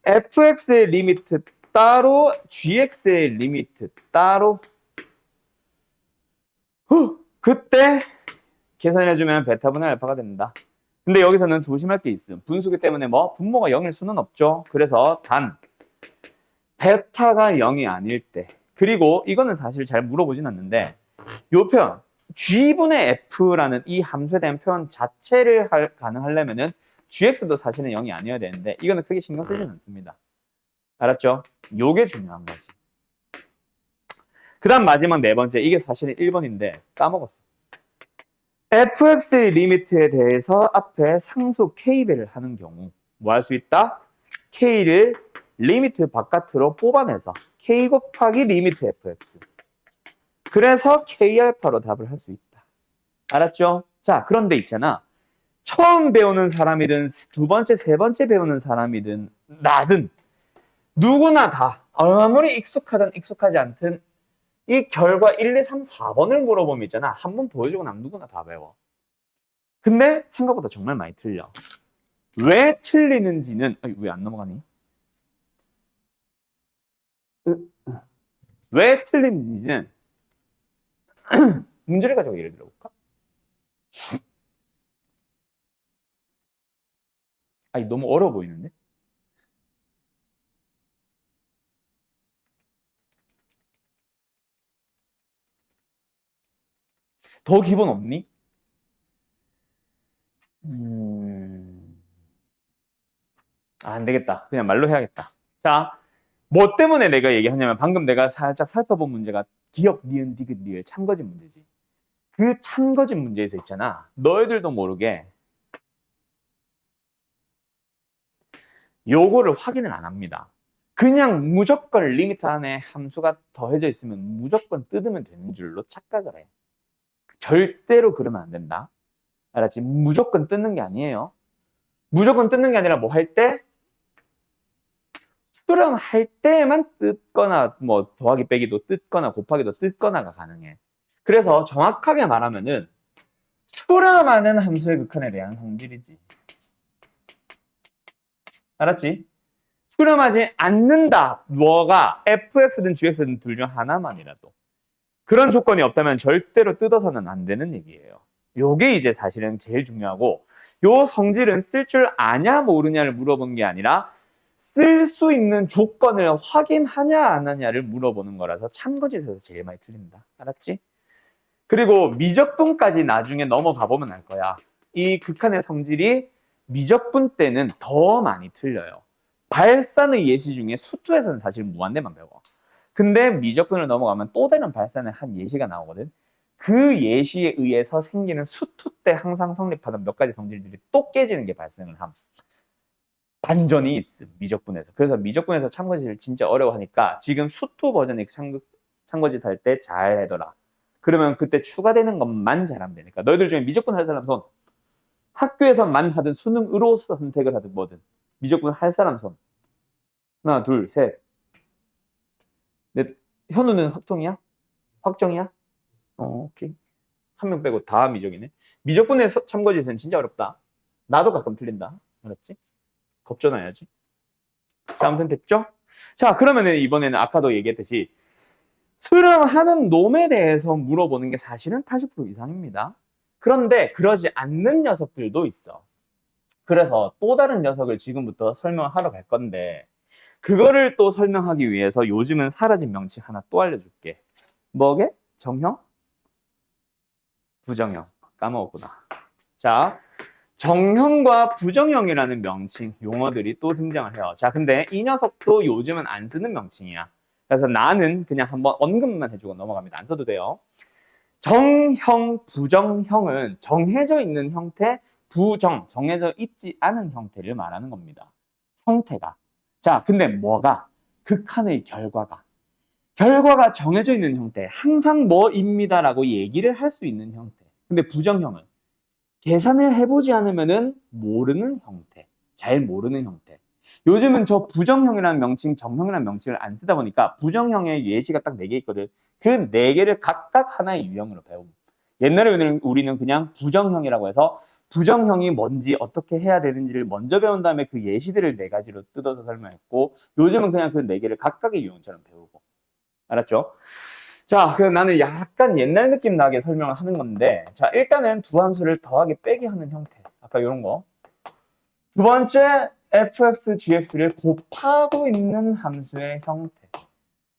fx의 리미트 따로, gx의 리미트 따로. 그때 계산해주면 베타분의 알파가 된다. 근데 여기서는 조심할 게 있음. 분수기 때문에 뭐 분모가 0일 수는 없죠. 그래서 단 베타가 0이 아닐 때, 그리고 이거는 사실 잘 물어보진 않는데 요 표현 g분의 f라는 이 함수에 대한 표현 자체를 가능하려면은 gx도 사실은 0이 아니어야 되는데 이거는 크게 신경 쓰진 않습니다. 알았죠? 요게 중요한 거지. 그 다음 마지막 네 번째, 이게 사실은 1번인데 까먹었어. fx의 리미트에 대해서 앞에 상수 k배를 하는 경우 뭐 할 수 있다? k를 리미트 바깥으로 뽑아내서 k 곱하기 리미트 fx. 그래서 k알파로 답을 할 수 있다. 알았죠? 자, 그런데 있잖아. 처음 배우는 사람이든 두 번째, 세 번째 배우는 사람이든 나든 누구나 다 아무리 익숙하든 익숙하지 않든 이 결과 1, 2, 3, 4번을 물어보면 있잖아. 한 번 보여주고 나면 누구나 다 배워. 근데 생각보다 정말 많이 틀려. 왜 틀리는지는 왜 안 넘어가니? 왜 틀리는지는 문제를 가지고 예를 들어볼까? 아니 너무 어려워 보이는데? 더 기본 없니? 안 되겠다. 그냥 말로 해야겠다. 자, 뭐 때문에 내가 얘기하냐면 방금 내가 살짝 살펴본 문제가 기억, 니은, 디귿, 리을 참거진 문제지. 그 참거진 문제에서 있잖아. 너희들도 모르게 요거를 확인을 안 합니다. 그냥 무조건 리미트 안에 함수가 더해져 있으면 무조건 뜯으면 되는 줄로 착각을 해. 절대로 그러면 안 된다. 알았지? 무조건 뜯는 게 아니에요. 무조건 뜯는 게 아니라 뭐 할 때? 수렴할 때만 뜯거나 뭐 더하기 빼기도 뜯거나 곱하기도 뜯거나가 가능해. 그래서 정확하게 말하면은 수렴하는 함수의 극한에 대한 성질이지. 알았지? 수렴하지 않는다. 뭐가 fx든 gx든 둘 중 하나만이라도. 그런 조건이 없다면 절대로 뜯어서는 안 되는 얘기예요. 요게 이제 사실은 제일 중요하고, 요 성질은 쓸 줄 아냐 모르냐를 물어본 게 아니라 쓸 수 있는 조건을 확인하냐 안 하냐를 물어보는 거라서 참거짓에서 제일 많이 틀린다. 알았지? 그리고 미적분까지 나중에 넘어가 보면 알 거야. 이 극한의 성질이 미적분 때는 더 많이 틀려요. 발산의 예시 중에 수투에서는 사실 무한대만 배워. 근데 미적분을 넘어가면 또 다른 발산의 한 예시가 나오거든. 그 예시에 의해서 생기는 수투 때 항상 성립하던 몇 가지 성질들이 또 깨지는 게 발생을 함. 반전이 있음, 미적분에서. 그래서 미적분에서 참고지를 진짜 어려워하니까 지금 수투 버전의 참고지 할 때 잘 해둬라. 그러면 그때 추가되는 것만 잘하면 되니까. 너희들 중에 미적분 할 사람 손. 학교에서만 하든 수능으로 선택을 하든 뭐든. 미적분 할 사람 손. 하나, 둘, 셋, 넷. 현우는 확정이야? 확정이야? 오케이. 한 명 빼고 다 미적이네. 미적분의 참고지는 진짜 어렵다. 나도 가끔 틀린다. 알았지? 겁줘놔야지. 자, 아무튼 됐죠? 자, 그러면은 이번에는 아까도 얘기했듯이 수렴하는 놈에 대해서 물어보는 게 사실은 80% 이상입니다. 그런데 그러지 않는 녀석들도 있어. 그래서 또 다른 녀석을 지금부터 설명하러 갈 건데 그거를 또 설명하기 위해서 요즘은 사라진 명칭 하나 또 알려줄게. 뭐게? 정형? 부정형. 까먹었구나. 자, 정형과 부정형이라는 명칭, 용어들이 또 등장을 해요. 자, 근데 이 녀석도 요즘은 안 쓰는 명칭이야. 그래서 나는 그냥 한번 언급만 해주고 넘어갑니다. 안 써도 돼요. 정형, 부정형은 정해져 있는 형태, 정해져 있지 않은 형태를 말하는 겁니다. 형태가. 자, 근데 뭐가? 극한의 결과가 정해져 있는 형태, 항상 뭐입니다라고 얘기를 할 수 있는 형태. 근데 부정형은 계산을 해보지 않으면은 모르는 형태, 잘 모르는 형태. 요즘은 저 부정형이라는 명칭, 정형이라는 명칭을 안 쓰다 보니까 부정형의 예시가 딱 4개 있거든. 그 4개를 각각 하나의 유형으로 배우고. 옛날에 우리는 그냥 부정형이라고 해서 부정형이 뭔지 어떻게 해야 되는지를 먼저 배운 다음에 그 예시들을 4가지로 뜯어서 설명했고 요즘은 그냥 그 4개를 각각의 유형처럼 배우고. 알았죠? 자, 그럼 나는 약간 옛날 느낌 나게 설명을 하는 건데 자, 일단은 두 함수를 더하기 빼기 하는 형태. 아까 이런 거. 두 번째, fx, gx를 곱하고 있는 함수의 형태.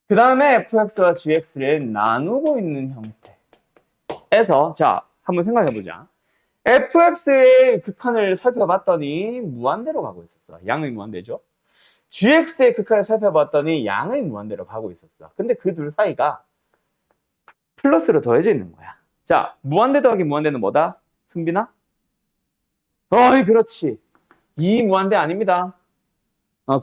그 다음에 fx와 gx를 나누고 있는 형태에서 자, 한번 생각해보자. fx의 극한을 살펴봤더니 무한대로 가고 있었어. 양의 무한대죠. gx의 극한을 살펴봤더니 양의 무한대로 가고 있었어. 근데 그 둘 사이가 플러스로 더해져 있는 거야. 자, 무한대 더하기 무한대는 뭐다? 승빈아? 어이, 그렇지. 이 무한대 아닙니다.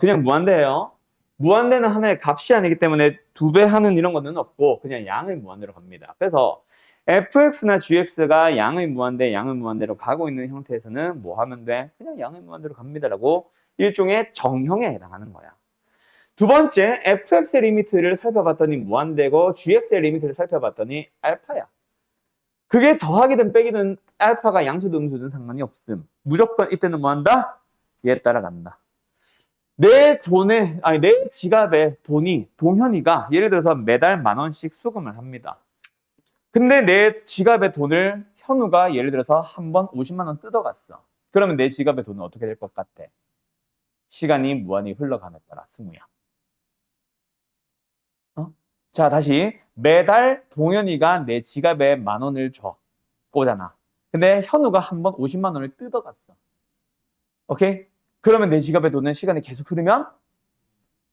그냥 무한대예요. 무한대는 하나의 값이 아니기 때문에 2배 하는 이런 거는 없고 그냥 양의 무한대로 갑니다. 그래서 fx나 gx가 양의 무한대로 가고 있는 형태에서는 뭐 하면 돼? 그냥 양의 무한대로 갑니다라고 일종의 정형에 해당하는 거야. 두 번째, fx의 리미트를 살펴봤더니 무한대고 gx의 리미트를 살펴봤더니 알파야. 그게 더하기든 빼기든 알파가 양수든 음수든 상관이 없음. 무조건 이때는 뭐 한다? 얘 따라간다. 내 지갑에 동현이가 예를 들어서 매달 10,000원씩 수금을 합니다. 근데 내 지갑에 돈을 현우가 예를 들어서 한 번 50만 원 뜯어갔어. 그러면 내 지갑의 돈은 어떻게 될 것 같아? 시간이 무한히 흘러감에 따라 승우야. 자, 다시 매달 동현이가 내 지갑에 10,000원을 줘. 꼬잖아. 근데 현우가 한 번 50만 원을 뜯어갔어. 오케이? 그러면 내 지갑의 돈은 시간이 계속 흐르면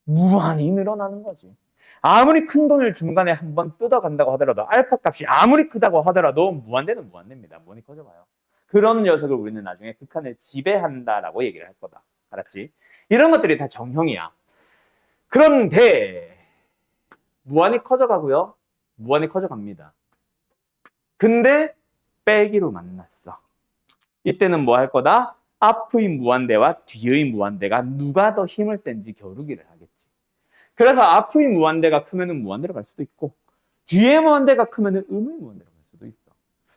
무한히 늘어나는 거지. 아무리 큰 돈을 중간에 한 번 뜯어간다고 하더라도 알파 값이 아무리 크다고 하더라도 무한대는 무한대입니다. 뭐니 커져봐요. 그런 녀석을 우리는 나중에 극한을 지배한다라고 얘기를 할 거다. 알았지? 이런 것들이 다 정형이야. 그런데 무한히 커져가고요. 무한히 커져갑니다. 근데 빼기로 만났어. 이때는 뭐 할 거다? 앞의 무한대와 뒤의 무한대가 누가 더 힘을 센지 겨루기를 하겠지. 그래서 앞의 무한대가 크면은 무한대로 갈 수도 있고 뒤의 무한대가 크면은 음의 무한대로 갈 수도 있어.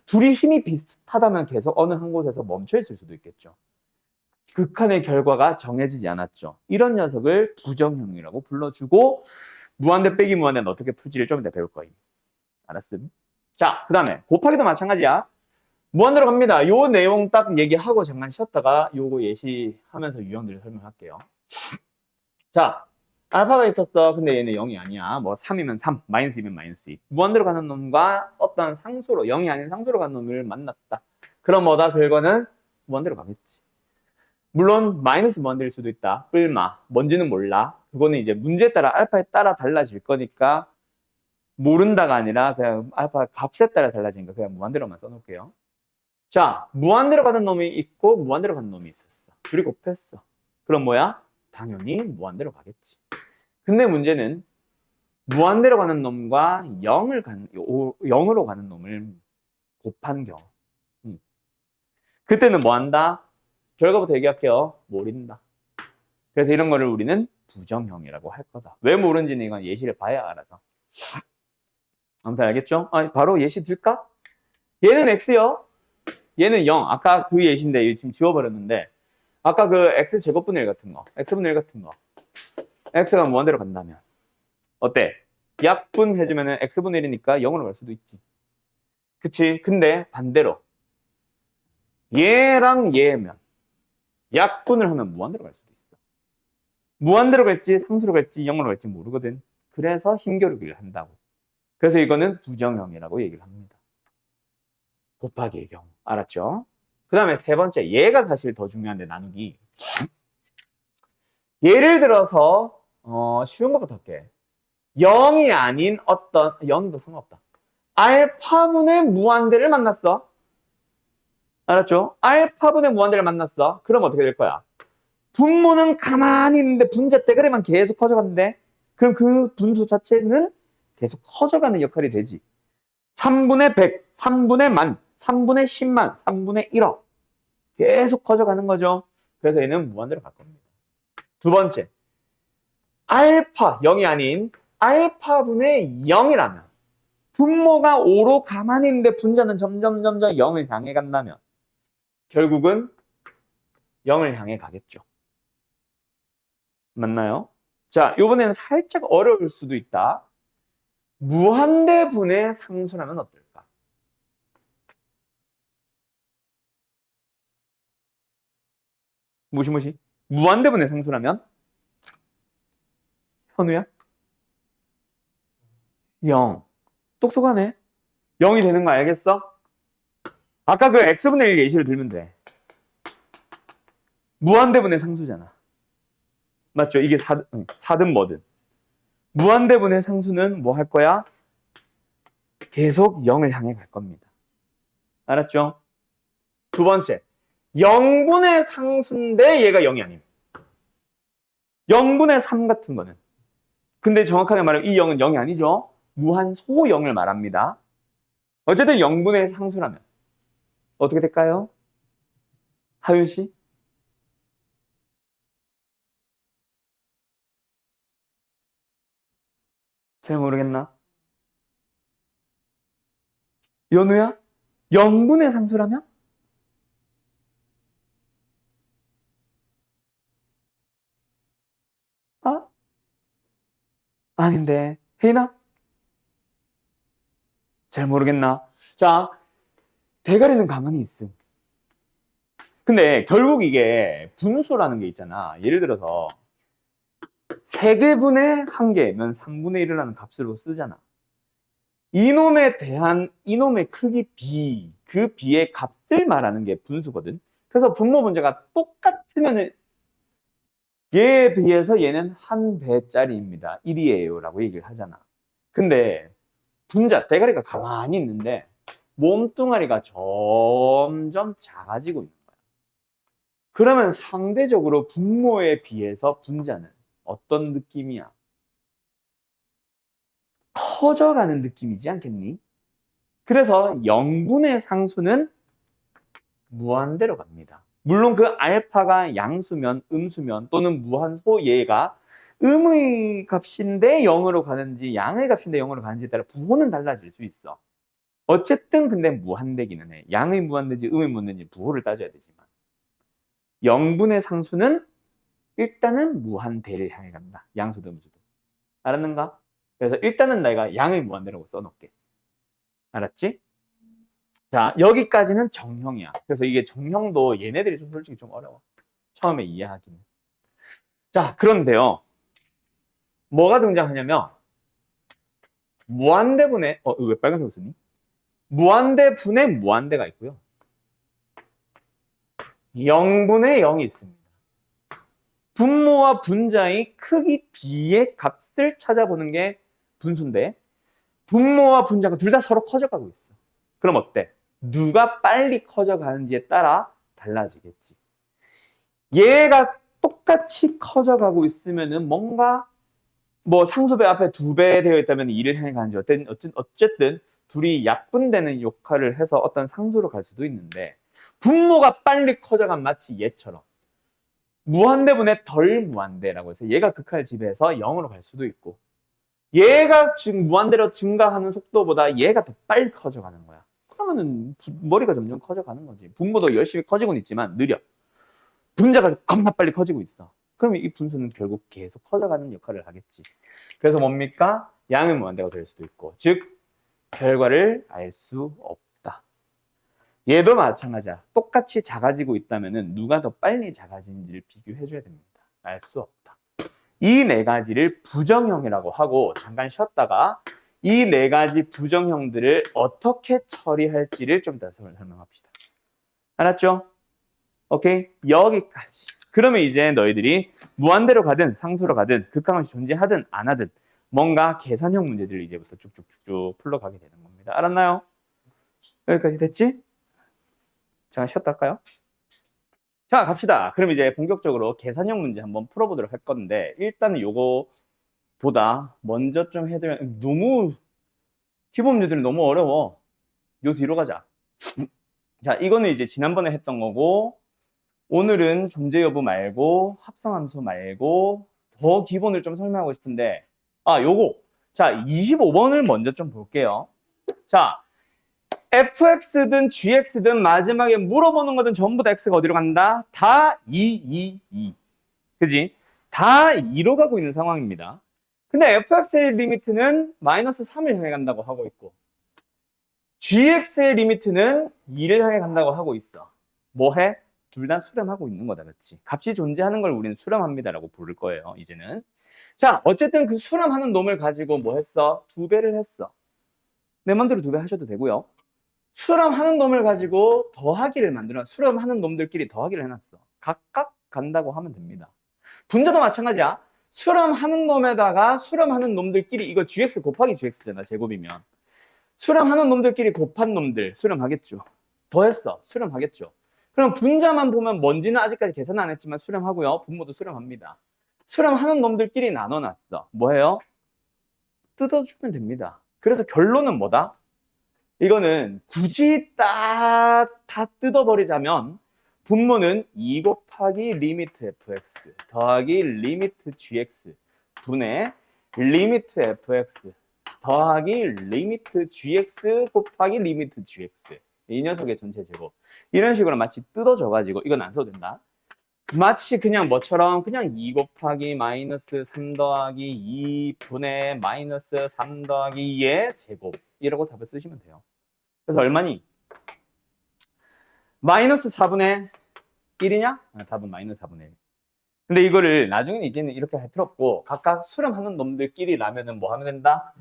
둘이 힘이 비슷하다면 계속 어느 한 곳에서 멈춰 있을 수도 있겠죠. 극한의 결과가 정해지지 않았죠. 이런 녀석을 부정형이라고 불러주고 무한대 빼기 무한대는 어떻게 풀지를 좀 이따 배울 거예요. 알았음? 자, 그 다음에 곱하기도 마찬가지야. 무한대로 갑니다. 요 내용 딱 얘기하고 잠깐 쉬었다가 요거 예시하면서 유형들을 설명할게요. 자, 알파가 있었어. 근데 얘는 0이 아니야. 뭐 3이면 3, 마이너스 2면 마이너스 2. 무한대로 가는 놈과 어떤 상수로, 0이 아닌 상수로 가는 놈을 만났다. 그럼 뭐다? 결과는 무한대로 가겠지. 물론 마이너스 무한대일 수도 있다. 뿔마. 뭔지는 몰라. 그거는 이제 문제에 따라 알파에 따라 달라질 거니까 모른다가 아니라 그냥 알파 값에 따라 달라지니까 그냥 무한대로만 써놓을게요. 자, 무한대로 가는 놈이 있고 무한대로 가는 놈이 있었어. 둘이 곱했어. 그럼 뭐야? 당연히 무한대로 가겠지. 근데 문제는 무한대로 가는 놈과 0으로 가는 놈을 곱한 경우. 그때는 뭐 한다? 결과부터 얘기할게요. 모른다. 그래서 이런 거를 우리는 부정형이라고 할 거다. 왜 모른지는 이건 예시를 봐야 알아서. 아무튼 알겠죠? 바로 예시 들까? 얘는 x요. 얘는 0. 아까 그 예시인데 지금 지워버렸는데 아까 그 x제곱분의 1 같은 거, x분의 1 같은 거. x가 무한대로 간다면 어때? 약분해주면 x분의 1이니까 0으로 갈 수도 있지. 그치? 근데 반대로 얘랑 얘면 약분을 하면 무한대로 갈 수도 있어. 무한대로 갈지 상수로 갈지 0으로 갈지 모르거든. 그래서 힘겨루기를 한다고. 그래서 이거는 부정형이라고 얘기를 합니다. 곱하기의 경우. 알았죠? 그 다음에 세 번째, 얘가 사실 더 중요한데 나누기. 예를 들어서 쉬운 것부터 할게. 0이 아닌 어떤 0도 상관없다. 알파분의 무한대를 만났어. 알았죠? 알파분의 무한대를 만났어. 그럼 어떻게 될 거야? 분모는 가만히 있는데 분자 대가리만 계속 커져가는데 그럼 그 분수 자체는 계속 커져가는 역할이 되지. 3분의 100, 3분의 10,000, 3분의 10만, 3분의 1억 계속 커져가는 거죠. 그래서 얘는 무한대로 갈 겁니다. 두 번째, 알파 0이 아닌 알파분의 0이라면 분모가 5로 가만히 있는데 분자는 점점 0을 향해 간다면 결국은 0을 향해 가겠죠. 맞나요? 자, 이번에는 살짝 어려울 수도 있다. 무한대분의 상수라면 어떨까? 무시무시? 무한대분의 상수라면? 현우야? 0. 똑똑하네. 0이 되는 거 알겠어? 아까 그 x분의 1 예시를 들면 돼. 무한대분의 상수잖아. 맞죠? 이게 4든 뭐든. 무한대분의 상수는 뭐 할 거야? 계속 0을 향해 갈 겁니다. 알았죠? 두 번째, 0분의 상수인데 얘가 0이 아님. 0분의 3 같은 거는. 근데 정확하게 말하면 이 0은 0이 아니죠. 무한소 0을 말합니다. 어쨌든 0분의 상수라면 어떻게 될까요? 하윤 씨? 잘 모르겠나? 연우야? 0분의 상수라면? 아? 아닌데. 혜인아? 잘 모르겠나? 자, 대가리는 가만히 있음. 근데 결국 이게 분수라는 게 있잖아. 예를 들어서 3개분의 1개면 3분의 1이라는 값으로 쓰잖아. 이놈에 대한 이놈의 크기 b, 그 b의 값을 말하는 게 분수거든. 그래서 분모 문제가 똑같으면 얘에 비해서 얘는 한 배짜리입니다. 1이에요 라고 얘기를 하잖아. 근데 분자, 대가리가 가만히 있는데 몸뚱아리가 점점 작아지고 있는 거야. 그러면 상대적으로 분모에 비해서 분자는 어떤 느낌이야? 커져가는 느낌이지 않겠니? 그래서 0분의 상수는 무한대로 갑니다. 물론 그 알파가 양수면, 음수면 또는 무한소 얘가 음의 값인데 0으로 가는지 양의 값인데 0으로 가는지에 따라 부호는 달라질 수 있어. 어쨌든 근데 무한대기는 해. 양의 무한대인지 음의 무한대인지 부호를 따져야 되지만 0분의 상수는 일단은 무한대를 향해 간다. 양수도 음수도. 알았는가? 그래서 일단은 내가 양의 무한대라고 써놓을게. 알았지? 자, 여기까지는 정형이야. 그래서 이게 정형도 얘네들이 좀 솔직히 좀 어려워. 처음에 이해하기는. 자, 그런데요. 뭐가 등장하냐면 무한대분의 왜 빨간색 쓰니? 무한대분의 무한대가 있고요. 0분의 0이 있습니다. 분모와 분자의 크기 B의 값을 찾아보는 게 분수인데 분모와 분자가 둘 다 서로 커져가고 있어. 그럼 어때? 누가 빨리 커져가는지에 따라 달라지겠지. 얘가 똑같이 커져가고 있으면은 뭔가 뭐 상수배 앞에 2배 되어 있다면 2를 향해 가는지 어쨌든 둘이 약분되는 역할을 해서 어떤 상수로 갈 수도 있는데 분모가 빨리 커져간 마치 얘처럼 무한대분의 덜 무한대라고 해서 얘가 극한을 지배해서 0으로 갈 수도 있고 얘가 지금 무한대로 증가하는 속도보다 얘가 더 빨리 커져가는 거야. 그러면은 머리가 점점 커져가는 거지. 분모도 열심히 커지고는 있지만 느려. 분자가 겁나 빨리 커지고 있어. 그러면 이 분수는 결국 계속 커져가는 역할을 하겠지. 그래서 뭡니까? 양은 무한대가 될 수도 있고 즉 결과를 알 수 없다. 얘도 마찬가지야. 똑같이 작아지고 있다면 누가 더 빨리 작아지는지를 비교해 줘야 됩니다. 알 수 없다. 이 네 가지를 부정형이라고 하고 잠깐 쉬었다가 이 네 가지 부정형들을 어떻게 처리할지를 좀 더 설명합시다. 알았죠? 오케이? 여기까지. 그러면 이제 너희들이 무한대로 가든 상수로 가든 극한값이 존재하든 안 하든 뭔가 계산형 문제들을 이제부터 쭉쭉쭉쭉 풀러가게 되는 겁니다. 알았나요? 여기까지 됐지? 잠깐 쉬었다 할까요? 자, 갑시다. 그럼 이제 본격적으로 계산형 문제 한번 풀어보도록 할 건데 일단은 요거보다 먼저 좀 해드리면 너무 기본 문제들이 너무 어려워. 요 뒤로 가자. 자, 이거는 이제 지난번에 했던 거고 오늘은 존재 여부 말고 합성함수 말고 더 기본을 좀 설명하고 싶은데 요거 자 25번을 먼저 좀 볼게요. 자 fx든 gx든 마지막에 물어보는 거든 전부 다 x가 어디로 간다? 다 2, 2, 2 그지? 다 2로 가고 있는 상황입니다. 근데 fx의 리미트는 마이너스 3을 향해 간다고 하고 있고 gx의 리미트는 2를 향해 간다고 하고 있어. 뭐해? 둘 다 수렴하고 있는 거다, 그렇지? 값이 존재하는 걸 우리는 수렴합니다라고 부를 거예요, 이제는. 자, 어쨌든 그 수렴하는 놈을 가지고 뭐 했어? 2배를 했어. 내 맘대로 2배 하셔도 되고요. 수렴하는 놈을 가지고 더하기를 만들어. 수렴하는 놈들끼리 더하기를 해놨어. 각각 간다고 하면 됩니다. 분자도 마찬가지야. 수렴하는 놈에다가 수렴하는 놈들끼리 이거 gx 곱하기 gx잖아, 제곱이면. 수렴하는 놈들끼리 곱한 놈들 수렴하겠죠. 더했어. 수렴하겠죠. 그럼 분자만 보면 뭔지는 아직까지 계산 안 했지만 수렴하고요. 분모도 수렴합니다. 수렴하는 놈들끼리 나눠놨어. 뭐예요? 뜯어주면 됩니다. 그래서 결론은 뭐다? 이거는 굳이 딱 다 뜯어버리자면 분모는 2 곱하기 리미트 fx 더하기 리미트 gx 분의 리미트 fx 더하기 리미트 gx 곱하기 리미트 gx 이 녀석의 전체 제곱 이런 식으로 마치 뜯어져가지고 이건 안 써도 된다. 마치 그냥 뭐처럼 그냥 2 곱하기 마이너스 3 더하기 2 분의 마이너스 3 더하기 2의 제곱 이라고 답을 쓰시면 돼요. 그래서 얼마니? 마이너스 4분의 1이냐? 답은 마이너스 4분의 1. 근데 이거를 나중에는 이제는 이렇게 할 필요 없고 각각 수렴하는 놈들끼리라면은 뭐 하면 된다?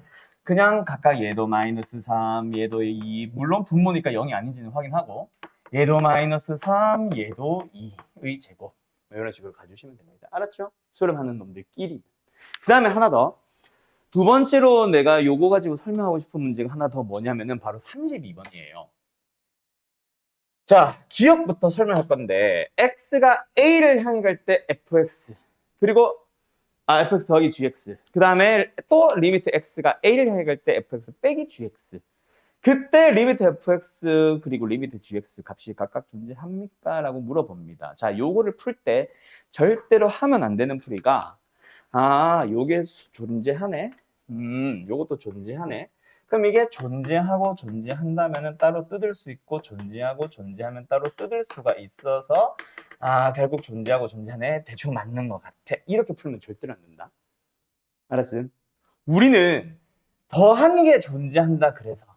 그냥 각각 얘도 마이너스 3, 얘도 2, 물론 분모니까 0이 아닌지는 확인하고 얘도 마이너스 3, 얘도 2의 제곱 이런 식으로 가주시면 됩니다. 알았죠? 수렴하는 놈들끼리. 그 다음에 하나 더. 두 번째로 내가 요거 가지고 설명하고 싶은 문제가 하나 더 뭐냐면은 바로 32번이에요. 자, 기억부터 설명할 건데 x가 a를 향해 갈 때 fx 그리고 fx 더하기 gx 그 다음에 또 리미트 x가 a를 향해 갈 때 fx 빼기 gx 그때 리미트 fx 그리고 리미트 gx 값이 각각 존재합니까? 라고 물어봅니다. 자, 요거를 풀 때 절대로 하면 안 되는 풀이가 요게 존재하네. 요것도 존재하네. 그럼 이게 존재하고 존재한다면 따로 뜯을 수 있고 존재하고 존재하면 따로 뜯을 수가 있어서 결국 존재하고 존재하네. 대충 맞는 것 같아. 이렇게 풀면 절대로 안 된다. 알았음? 우리는 더한 게 존재한다 그래서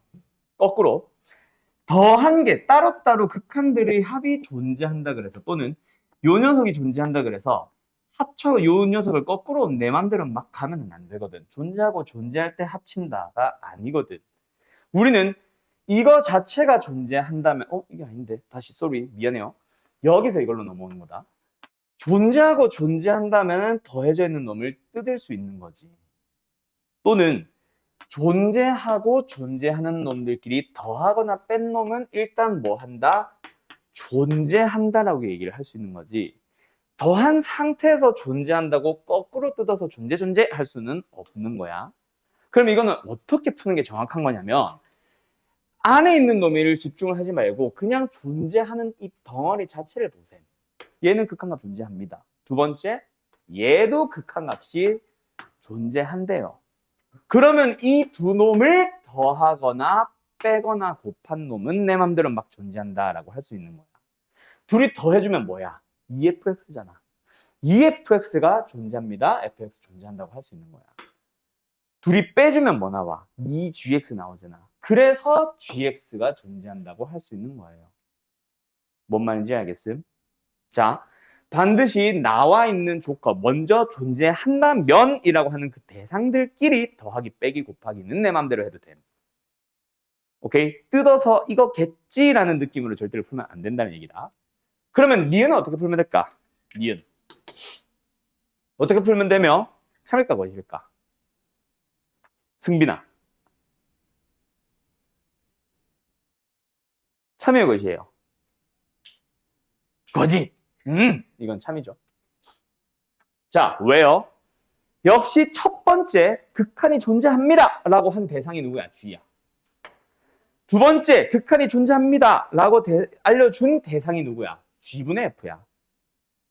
거꾸로 더한 게 따로따로 극한들의 합이 존재한다 그래서 또는 요 녀석이 존재한다 그래서 합쳐 요 녀석을 거꾸로 내 맘대로 막 가면 안 되거든. 존재하고 존재할 때 합친다가 아니거든. 우리는 이거 자체가 존재한다면 이게 아닌데 다시 쏘리 미안해요. 여기서 이걸로 넘어오는 거다. 존재하고 존재한다면 더해져 있는 놈을 뜯을 수 있는 거지. 또는 존재하고 존재하는 놈들끼리 더하거나 뺀 놈은 일단 뭐 한다? 존재한다라고 얘기를 할 수 있는 거지. 더한 상태에서 존재한다고 거꾸로 뜯어서 존재 할 수는 없는 거야. 그럼 이거는 어떻게 푸는 게 정확한 거냐면 안에 있는 놈을 집중을 하지 말고 그냥 존재하는 이 덩어리 자체를 보세요. 얘는 극한값 존재합니다. 두 번째, 얘도 극한값이 존재한대요. 그러면 이 두 놈을 더하거나 빼거나 곱한 놈은 내 맘대로 막 존재한다라고 할 수 있는 거야. 둘이 더해주면 뭐야? EFX잖아. EFX가 존재합니다. FX 존재한다고 할 수 있는 거야. 둘이 빼주면 뭐 나와? 2GX 나오잖아. 그래서 GX가 존재한다고 할 수 있는 거예요. 뭔 말인지 알겠음? 자, 반드시 나와 있는 조건, 먼저 존재한다면이라고 하는 그 대상들끼리 더하기, 빼기, 곱하기는 내 맘대로 해도 돼. 오케이? 뜯어서 이거겠지라는 느낌으로 절대로 풀면 안 된다는 얘기다. 그러면 니은은 어떻게 풀면 될까? 니은. 어떻게 풀면 되며? 참일까, 거짓일까? 승빈아. 참이에요, 거짓이에요? 거짓! 이건 참이죠. 자, 왜요? 역시 첫 번째, 극한이 존재합니다! 라고 한 대상이 누구야? G야. 두 번째, 극한이 존재합니다! 라고 알려준 대상이 누구야? G분의 F야.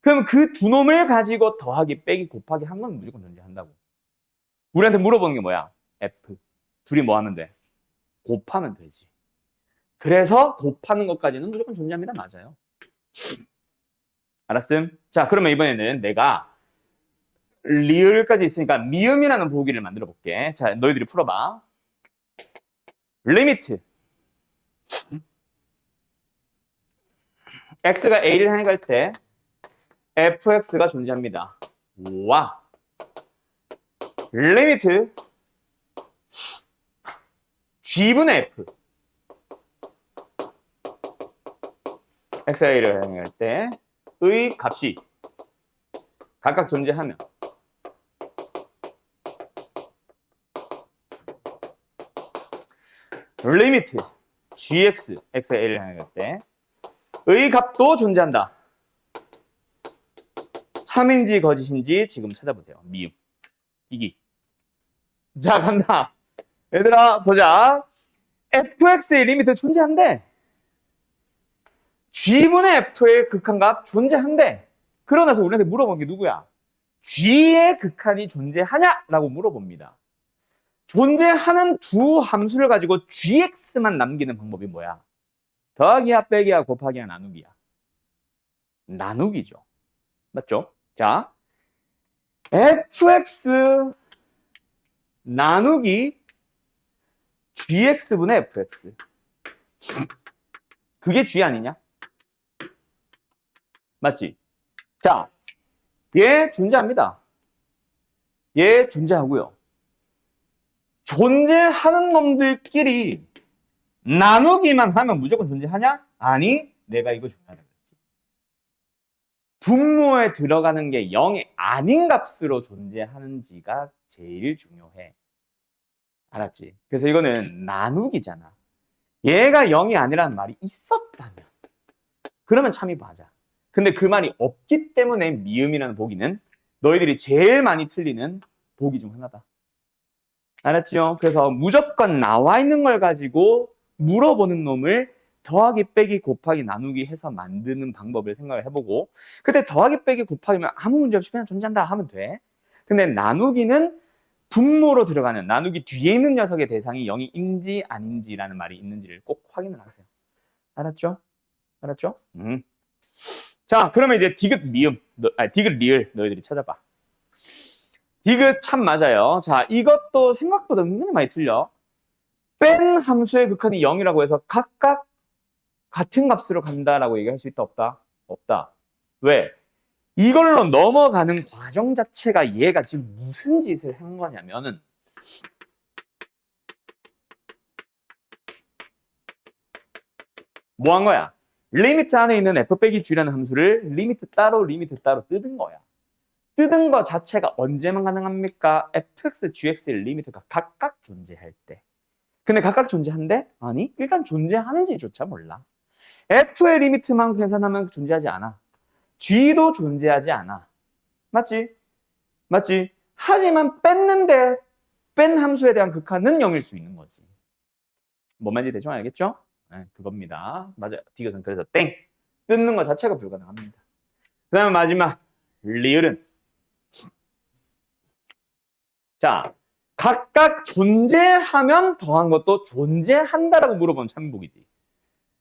그럼 그 두 놈을 가지고 더하기, 빼기, 곱하기 한 건 무조건 존재한다고. 우리한테 물어보는 게 뭐야? F. 둘이 뭐 하면 돼? 곱하면 되지. 그래서 곱하는 것까지는 무조건 존재합니다. 맞아요. 알았음? 자, 그러면 이번에는 내가 리을까지 있으니까 미음이라는 보기를 만들어 볼게. 자, 너희들이 풀어봐. 리미트. x가 a를 향해 갈 때 fx가 존재합니다. 와. 리미트 g분의 f. x가 a를 향해 갈 때의 값이 각각 존재하면 리미트 gx, x가 a를 향해 갈 때의 값도 존재한다. 참인지 거짓인지 지금 찾아보세요. 미음. 이기. 자, 간다. 얘들아, 보자. fx의 리미트 존재한대. g분의 f의 극한값 존재한대. 그러나서 우리한테 물어본 게 누구야? g의 극한이 존재하냐라고 물어봅니다. 존재하는 두 함수를 가지고 gx만 남기는 방법이 뭐야? 더하기야, 빼기야, 곱하기야, 나누기야. 나누기죠. 맞죠? 자, fx 나누기 gx분의 fx. 그게 g 아니냐? 맞지? 자, 얘 존재합니다. 얘 존재하고요. 존재하는 놈들끼리 나누기만 하면 무조건 존재하냐? 아니, 내가 이거 중요하다 그랬지. 분모에 들어가는 게 0이 아닌 값으로 존재하는지가 제일 중요해. 알았지? 그래서 이거는 나누기잖아. 얘가 0이 아니라는 말이 있었다면 그러면 참이 맞아. 근데 그 말이 없기 때문에 미음이라는 보기는 너희들이 제일 많이 틀리는 보기 중 하나다. 알았지요? 그래서 무조건 나와 있는 걸 가지고 물어보는 놈을 더하기, 빼기, 곱하기, 나누기 해서 만드는 방법을 생각을 해보고 그때 더하기, 빼기, 곱하기면 아무 문제 없이 그냥 존재한다 하면 돼. 근데 나누기는 분모로 들어가는 나누기 뒤에 있는 녀석의 대상이 0이인지 아닌지라는 말이 있는지를 꼭 확인을 하세요. 알았죠? 알았죠? 자, 그러면 이제 디귿 미음, 디귿 리을 너희들이 찾아봐. 디귿 참 맞아요. 자, 이것도 생각보다 은근히 많이 틀려. 뺀 함수의 극한이 0이라고 해서 각각 같은 값으로 간다라고 얘기할 수 있다, 없다? 없다. 왜? 이걸로 넘어가는 과정 자체가 얘가 지금 무슨 짓을 한 거냐면은 뭐 한 거야? 리미트 안에 있는 f 빼기 g라는 함수를 리미트 따로 뜯은 거야. 뜯은 거 자체가 언제만 가능합니까? fx, gx의 리미트가 각각 존재할 때. 근데 각각 존재한대? 아니, 일단 존재하는지조차 몰라. f의 리미트만 계산하면 존재하지 않아. g도 존재하지 않아. 맞지? 맞지? 하지만 뺐는데 뺀 함수에 대한 극한은 0일 수 있는 거지. 뭔 말인지 대충 알겠죠? 네, 그겁니다. 맞아요. 디귿은 그래서 땡! 뜯는 것 자체가 불가능합니다. 그 다음에 마지막 리을은 자, 각각 존재하면 더한 것도 존재한다라고 물어보면 참복이지.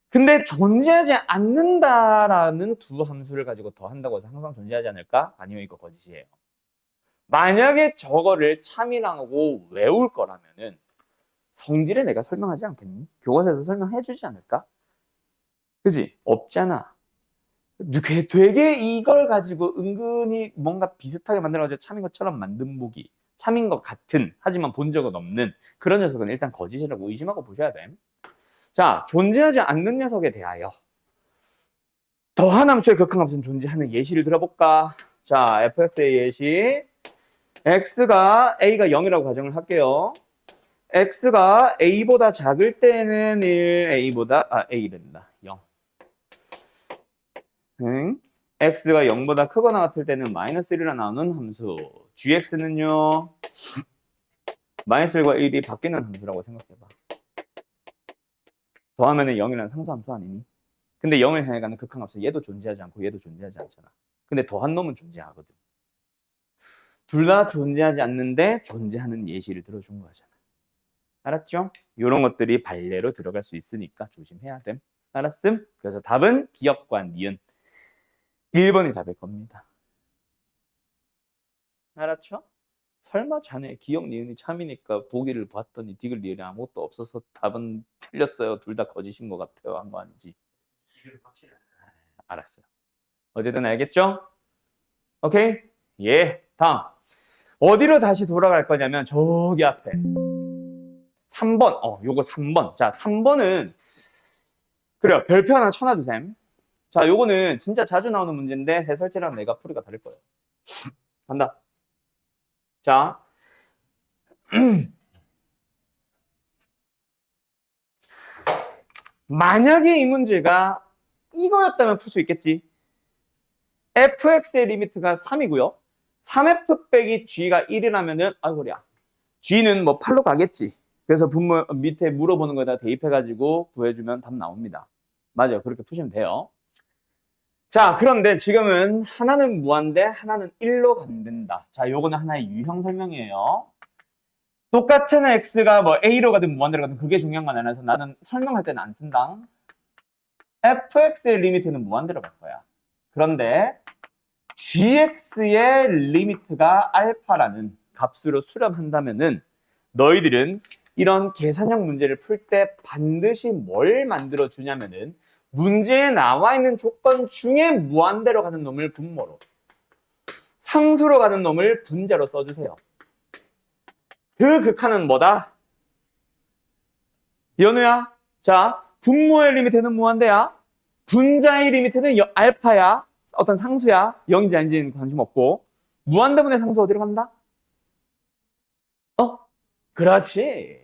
근데 존재하지 않는다라는 두 함수를 가지고 더한다고 해서 항상 존재하지 않을까? 아니요, 이거 거짓이에요. 만약에 저거를 참이라고 외울 거라면은 성질에 내가 설명하지 않겠니? 교과서에서 설명해 주지 않을까? 그지? 없잖아. 되게 이걸 가지고 은근히 뭔가 비슷하게 만들어가지고 참인 것처럼 만든 보기. 참인 것 같은, 하지만 본 적은 없는 그런 녀석은 일단 거짓이라고 의심하고 보셔야 돼. 자, 존재하지 않는 녀석에 대하여 더한 함수의 극한함수는 존재하는 예시를 들어볼까? 자, fx의 예시. x가 a가 0이라고 가정을 할게요. x가 a보다 작을 때는 1, a된다. 0. x가 0보다 크거나 같을 때는 마이너스 1이라 나오는 함수. gx는요, 마이너스 1과 1이 바뀌는 함수라고 생각해봐. 더하면은 0이라는 상수함수 아니니? 근데 0을 향해 가는 극한함수, 얘도 존재하지 않고 얘도 존재하지 않잖아. 근데 더한 놈은 존재하거든. 둘 다 존재하지 않는데 존재하는 예시를 들어준 거잖아. 알았죠? 이런 것들이 발례로 들어갈 수 있으니까 조심해야 됨. 알았음? 그래서 답은 기억과 니은. 1번이 답일 겁니다. 알았죠? 설마 자네 기억 니은이 참이니까 보기를 봤더니 디귿 리을이 아무것도 없어서 답은 틀렸어요. 둘 다 거짓인 것 같아요. 한 거 아니지? 알았어요. 어쨌든 알겠죠? 오케이? 예, 다음. 어디로 다시 돌아갈 거냐면 저기 앞에 3번. 요거 3번. 자, 3번은 그래요. 별표 하나 쳐놔주셈. 자, 요거는 진짜 자주 나오는 문제인데 해설지랑 내가 풀이가 다를 거예요. 간다. 자, 만약에 이 문제가 이거였다면 풀 수 있겠지. fx의 리미트가 3이고요. 3f 빼기 g가 1이라면은 아이고야. g는 뭐 8로 가겠지. 그래서 분모 밑에 물어보는 거에다 대입해가지고 구해주면 답 나옵니다. 맞아요. 그렇게 푸시면 돼요. 자, 그런데 지금은 하나는 무한대, 하나는 1로 간다. 자, 요거는 하나의 유형 설명이에요. 똑같은 x가 뭐 a로 가든 무한대로 가든 그게 중요한 건 아니라서 나는 설명할 때는 안 쓴다. fx의 리미트는 무한대로 갈 거야. 그런데 gx의 리미트가 알파라는 값으로 수렴한다면은 너희들은 이런 계산형 문제를 풀 때 반드시 뭘 만들어 주냐면은 문제에 나와 있는 조건 중에 무한대로 가는 놈을 분모로, 상수로 가는 놈을 분자로 써주세요. 그 극한은 뭐다? 연우야. 자, 분모의 리미트는 무한대야. 분자의 리미트는 알파야. 어떤 상수야. 0인지 아닌지는 관심 없고. 무한대분의 상수 어디로 간다? 그렇지.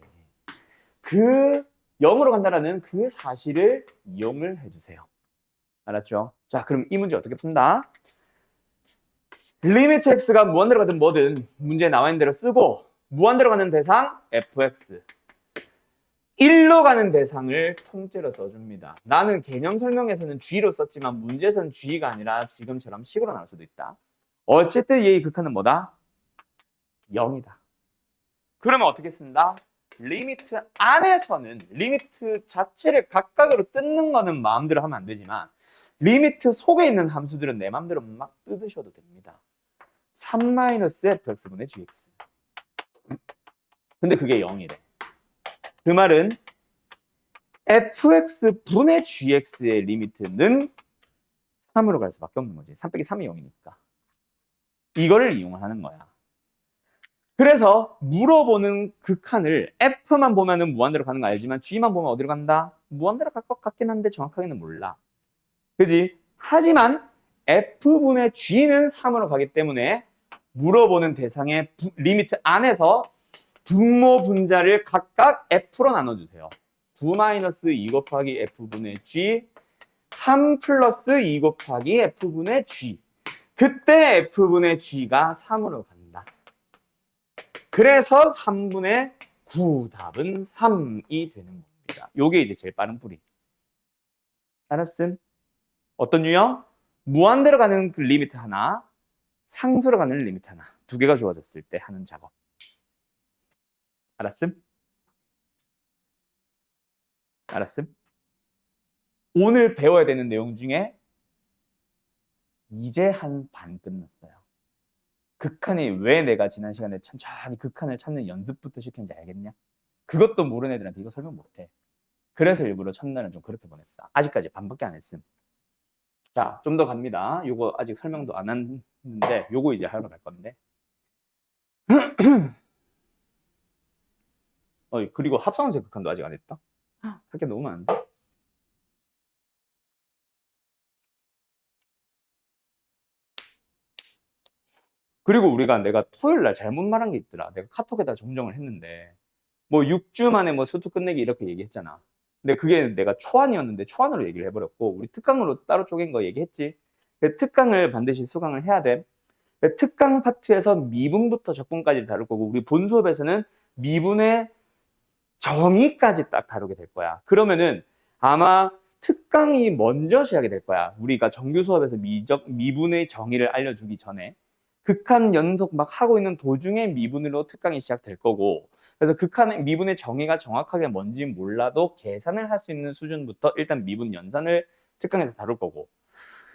그 0으로 간다라는 그 사실을 이용을 해주세요. 알았죠? 자, 그럼 이 문제 어떻게 푼다? 리미트 x가 무한대로 가든 뭐든 문제에 나와 있는 대로 쓰고 무한대로 가는 대상 fx, 1로 가는 대상을 통째로 써줍니다. 나는 개념 설명에서는 g로 썼지만 문제에서는 g가 아니라 지금처럼 식으로 나올 수도 있다. 어쨌든 얘의 극한은 뭐다? 0이다. 그러면 어떻게 쓴다? 리미트 안에서는 리미트 자체를 각각으로 뜯는 거는 마음대로 하면 안 되지만 리미트 속에 있는 함수들은 내 마음대로 막 뜯으셔도 됩니다. 3-fx분의 gx. 근데 그게 0이래. 그 말은 fx분의 gx의 리미트는 3으로 갈 수밖에 없는 거지. 3 빼기 3이 0이니까. 이거를 이용을 하는 거야. 그래서 물어보는 극한을 f만 보면은 무한대로 가는 거 알지만 g만 보면 어디로 간다? 무한대로 갈 것 같긴 한데 정확하게는 몰라. 그지? 하지만 f분의 g는 3으로 가기 때문에 물어보는 대상의 리미트 안에서 분모 분자를 각각 f로 나눠주세요. 9-2 곱하기 f분의 g, 3 플러스 2 곱하기 f분의 g. 그때 f분의 g가 3으로 간다. 그래서 3분의 9 답은 3이 되는 겁니다. 요게 이제 제일 빠른 풀이. 알았음? 어떤 유형? 무한대로 가는 그 리미트 하나, 상수로 가는 리미트 하나. 두 개가 주어졌을 때 하는 작업. 알았음? 알았음? 오늘 배워야 되는 내용 중에 이제 한 반 끝났어요. 극한이 왜 내가 지난 시간에 천천히 극한을 찾는 연습부터 시켰는지 알겠냐? 그것도 모르는 애들한테 이거 설명 못해. 그래서 일부러 첫날은 좀 그렇게 보냈다. 아직까지 반밖에 안 했음. 자, 좀 더 갑니다. 요거 아직 설명도 안 했는데 요거 이제 하러 갈 건데. 그리고 합성원세 극한도 아직 안 했다. 할 게 너무 많은데. 그리고 우리가 내가 토요일 날 잘못 말한 게 있더라. 내가 카톡에다 정정을 했는데 뭐 6주 만에 뭐 수투 끝내기 이렇게 얘기했잖아. 근데 그게 내가 초안이었는데 초안으로 얘기를 해버렸고 우리 특강으로 따로 쪼갠 거 얘기했지. 특강을 반드시 수강을 해야 돼. 특강 파트에서 미분부터 적분까지 다룰 거고 우리 본 수업에서는 미분의 정의까지 딱 다루게 될 거야. 그러면은 아마 특강이 먼저 시작이 될 거야. 우리가 정규 수업에서 미분의 정의를 알려주기 전에 극한 연속 막 하고 있는 도중에 미분으로 특강이 시작될 거고 그래서 극한 미분의 정의가 정확하게 뭔지 몰라도 계산을 할 수 있는 수준부터 일단 미분 연산을 특강에서 다룰 거고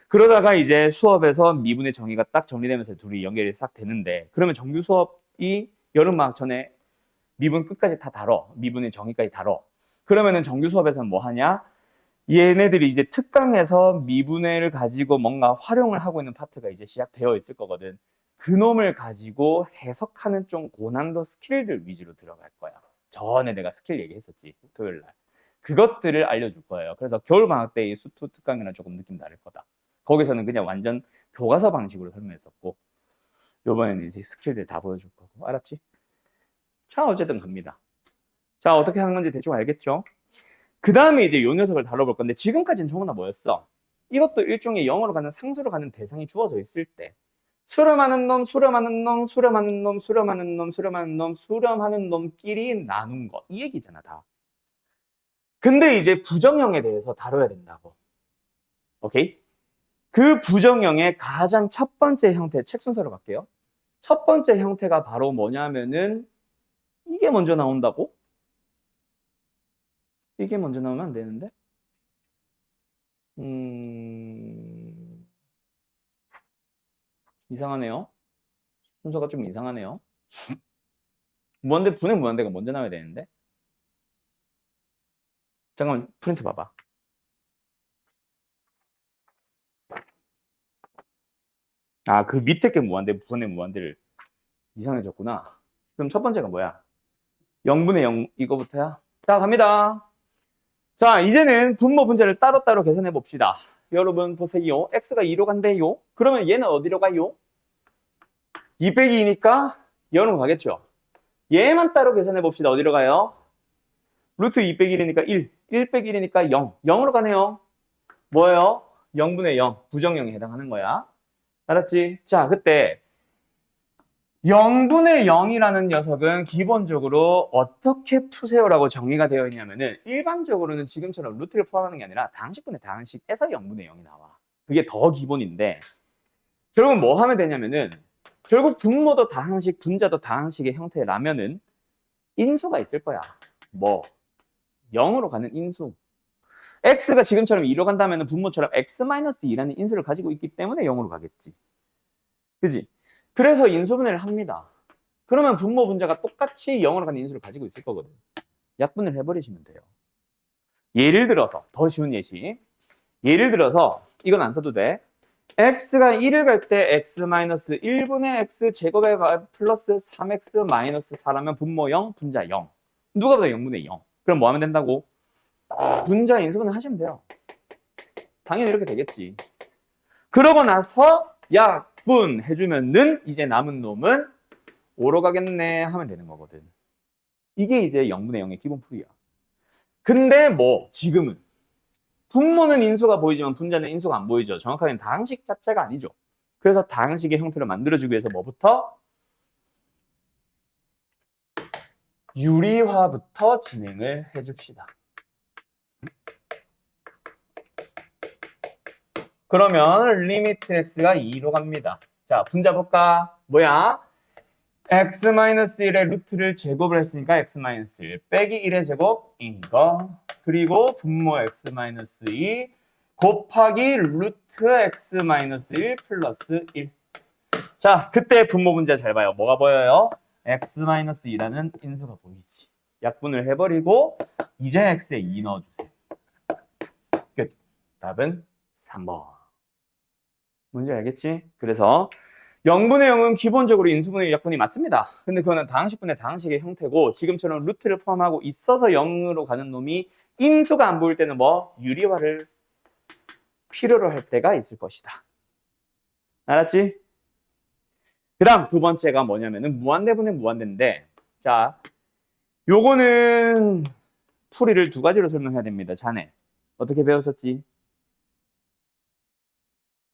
그러다가 이제 수업에서 미분의 정의가 딱 정리되면서 둘이 연결이 싹 되는데 그러면 정규 수업이 여름방학 전에 미분 끝까지 다 다뤄. 미분의 정의까지 다뤄. 그러면은 정규 수업에서는 뭐 하냐? 얘네들이 이제 특강에서 미분을 가지고 뭔가 활용을 하고 있는 파트가 이제 시작되어 있을 거거든. 그놈을 가지고 해석하는 좀 고난도 스킬들 위주로 들어갈 거야. 전에 내가 스킬 얘기했었지. 토요일 날. 그것들을 알려줄 거예요. 그래서 겨울방학 때 이 수투 특강이랑 조금 느낌 다를 거다. 거기서는 그냥 완전 교과서 방식으로 설명했었고 요번에는 이제 스킬들 다 보여줄 거고. 알았지? 자, 어쨌든 갑니다. 자, 어떻게 하는 건지 대충 알겠죠? 그 다음에 이제 요 녀석을 다뤄볼 건데 지금까지는 전부 다 뭐였어? 이것도 일종의 영어로 가는 상수로 가는 대상이 주어져 있을 때 수렴하는 놈, 수렴하는 놈, 수렴하는 놈, 수렴하는 놈, 수렴하는 놈, 수렴하는 놈끼리 나눈 거. 이 얘기잖아, 다. 근데 이제 부정형에 대해서 다뤄야 된다고. 오케이? 그 부정형의 가장 첫 번째 형태, 책 순서로 갈게요. 첫 번째 형태가 바로 뭐냐면은 이게 먼저 나온다고? 이게 먼저 나오면 안 되는데? 이상하네요. 순서가 좀 이상하네요. 무한대 분의 무한대가 먼저 나와야 되는데? 잠깐만, 프린트 봐봐. 아, 그 밑에 게 무한대, 분의 무한대를 이상해졌구나. 그럼 첫 번째가 뭐야? 0분의 0 이거부터야? 자, 갑니다. 자, 이제는 분모 분자를 따로따로 계산해 봅시다. 여러분 보세요. x가 2로 간대요. 그러면 얘는 어디로 가요? 2 빼기 2니까 0으로 가겠죠. 얘만 따로 계산해 봅시다. 어디로 가요? 루트 2 빼기 1이니까 1. 1 빼기 1이니까 0. 0으로 가네요. 뭐예요? 0분의 0. 부정형에 해당하는 거야. 알았지? 자, 그때 0분의 0이라는 녀석은 기본적으로 어떻게 푸세요라고 정의가 되어 있냐면은 일반적으로는 지금처럼 루트를 포함하는 게 아니라 다항식분의 다항식에서 0분의 0이 나와. 그게 더 기본인데 결국은 뭐 하면 되냐면은 결국 분모도 다항식, 분자도 다항식의 형태라면은 인수가 있을 거야. 뭐 0으로 가는 인수. x가 지금처럼 2로 간다면 분모처럼 x-2라는 인수를 가지고 있기 때문에 0으로 가겠지. 그지? 그래서 인수분해를 합니다. 그러면 분모 분자가 똑같이 0으로 가는 인수를 가지고 있을 거거든. 약분을 해버리시면 돼요. 예를 들어서 더 쉬운 예시. 예를 들어서 이건 안 써도 돼. x가 1을 갈 때 x-1분의 x 제곱에 플러스 3x-4라면 분모 0, 분자 0. 누가 보다 0분의 0. 그럼 뭐 하면 된다고? 분자 인수분해 하시면 돼요. 당연히 이렇게 되겠지. 그러고 나서 약분 해주면은 이제 남은 놈은 5로 가겠네 하면 되는 거거든. 이게 이제 0분의 0의 기본 풀이야. 근데 뭐 지금은 분모는 인수가 보이지만 분자는 인수가 안 보이죠. 정확하게는 다항식 자체가 아니죠. 그래서 다항식의 형태를 만들어주기 위해서 뭐부터? 유리화부터 진행을 해줍시다. 그러면 리미트 x가 2로 갑니다. 자, 분자 볼까? 뭐야? x-1의 루트를 제곱을 했으니까 x-1 빼기 1의 제곱 이거 그리고 분모 x-2 곱하기 루트 x-1 플러스 1. 자, 그때 분모 분자 잘 봐요. 뭐가 보여요? x-2라는 인수가 보이지. 약분을 해버리고 이제 x에 2 넣어주세요. 끝. 답은 3번. 뭔지 알겠지? 그래서 0분의 0은 기본적으로 인수분해 약분이 맞습니다. 근데 그거는 다항식분의 다항식의 형태고 지금처럼 루트를 포함하고 있어서 0으로 가는 놈이 인수가 안 보일 때는 뭐 유리화를 필요로 할 때가 있을 것이다. 알았지? 그 다음 두 번째가 뭐냐면은 무한대분의 무한대인데 자, 요거는 풀이를 두 가지로 설명해야 됩니다. 자네 어떻게 배웠었지?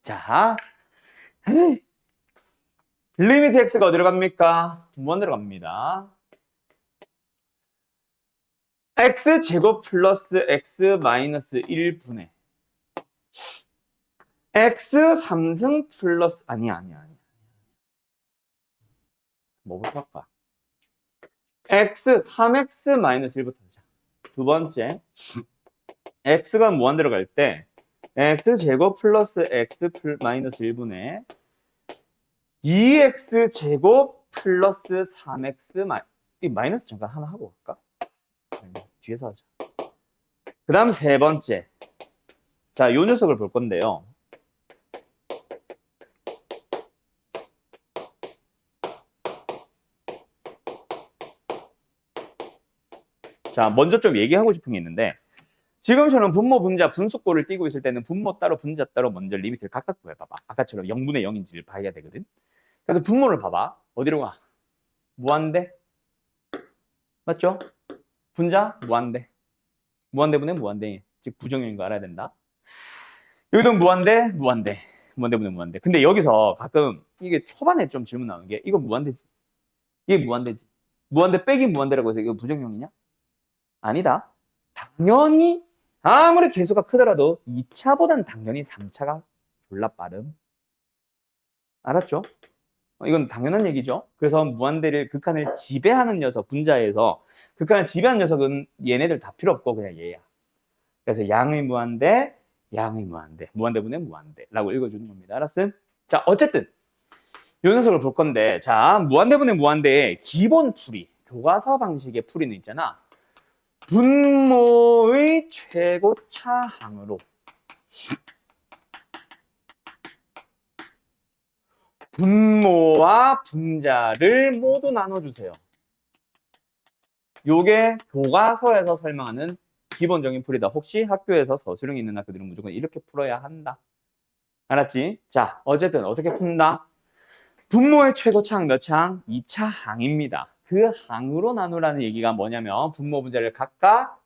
자, 리미트 x가 어디로 갑니까? 무한대로 갑니다. x제곱 플러스 x 마이너스 1분의 x 3승 플러스 아니야. 뭐부터 할까? x 3x 마이너스 1부터 하자. 두 번째 x가 무한대로 갈 때 x제곱 플러스 x 마이너스 1분의 2x제곱 플러스 3x 이 마이너스 잠깐 하나 하고 갈까? 뒤에서 하자. 그 다음 세 번째 자, 요 녀석을 볼 건데요. 자, 먼저 좀 얘기하고 싶은 게 있는데 지금처럼 분모, 분자, 분수꼴을 띄고 있을 때는 분모 따로, 분자 따로 먼저 리미트를 각각 구해봐봐. 아까처럼 0분의 0인지를 봐야 되거든. 그래서 분모를 봐봐. 어디로 가? 무한대? 맞죠? 분자? 무한대. 무한대분의 무한대. 즉 부정형인 거 알아야 된다. 여기도 무한대, 무한대. 무한대분의 무한대. 근데 여기서 가끔 이게 초반에 좀 질문 나오는 게 이거 무한대지. 이게 무한대지. 무한대 빼기 무한대라고 해서 이거 부정형이냐? 아니다. 당연히 아무리 개수가 크더라도 2차보단 당연히 3차가 졸라 빠름. 알았죠? 이건 당연한 얘기죠. 그래서 무한대를 극한을 지배하는 녀석, 분자에서 극한을 지배하는 녀석은 얘네들 다 필요 없고 그냥 얘야. 그래서 양의 무한대, 양의 무한대, 무한대분의 무한대라고 읽어주는 겁니다. 알았음? 자, 어쨌든 이 녀석을 볼 건데 자, 무한대분의 무한대의 기본 풀이, 교과서 방식의 풀이는 있잖아. 분모의 최고차항으로 분모와 분자를 모두 나눠주세요. 요게 교과서에서 설명하는 기본적인 풀이다. 혹시 학교에서 서술형이 있는 학교들은 무조건 이렇게 풀어야 한다. 알았지? 자, 어쨌든 어떻게 푼다? 분모의 최고차항 몇 차항? 2차 항입니다. 그 항으로 나누라는 얘기가 뭐냐면 분모 분자를 각각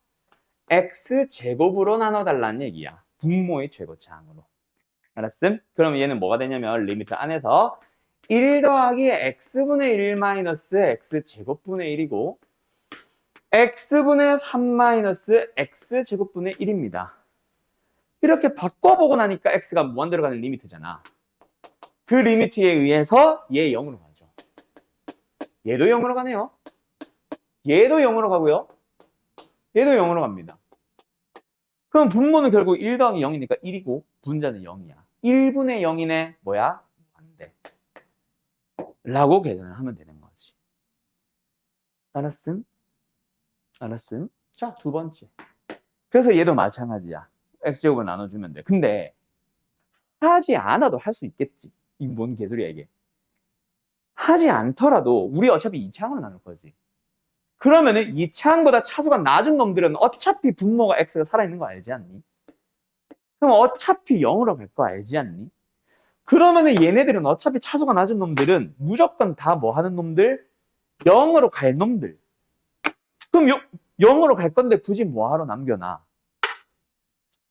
x제곱으로 나눠달라는 얘기야. 분모의 최고차항으로. 알았음? 그럼 얘는 뭐가 되냐면 리미트 안에서 1 더하기 x분의 1 마이너스 x제곱분의 1이고 x분의 3 마이너스 x제곱분의 1입니다. 이렇게 바꿔보고 나니까 x가 무한대로 가는 리미트잖아. 그 리미트에 의해서 얘 0으로 가죠. 얘도 0으로 가네요. 얘도 0으로 가고요. 얘도 0으로 갑니다. 그럼 분모는 결국 1 더하기 0이니까 1이고 분자는 0이야. 1분의 0이네 뭐야? 무한대. 라고 계산을 하면 되는 거지. 알았음? 알았음? 자, 두 번째. 그래서 얘도 마찬가지야. x제곱을 나눠주면 돼. 근데 하지 않아도 할 수 있겠지. 이게 뭔 개소리야 이게. 하지 않더라도 우리 어차피 2차항으로 나눌 거지. 그러면은 2차항보다 차수가 낮은 놈들은 어차피 분모가 x가 살아있는 거 알지 않니? 그럼 어차피 0으로 갈 거 알지 않니? 그러면은 얘네들은 어차피 차수가 낮은 놈들은 무조건 다 뭐 하는 놈들? 0으로 갈 놈들. 그럼 0으로 갈 건데 굳이 뭐하러 남겨놔?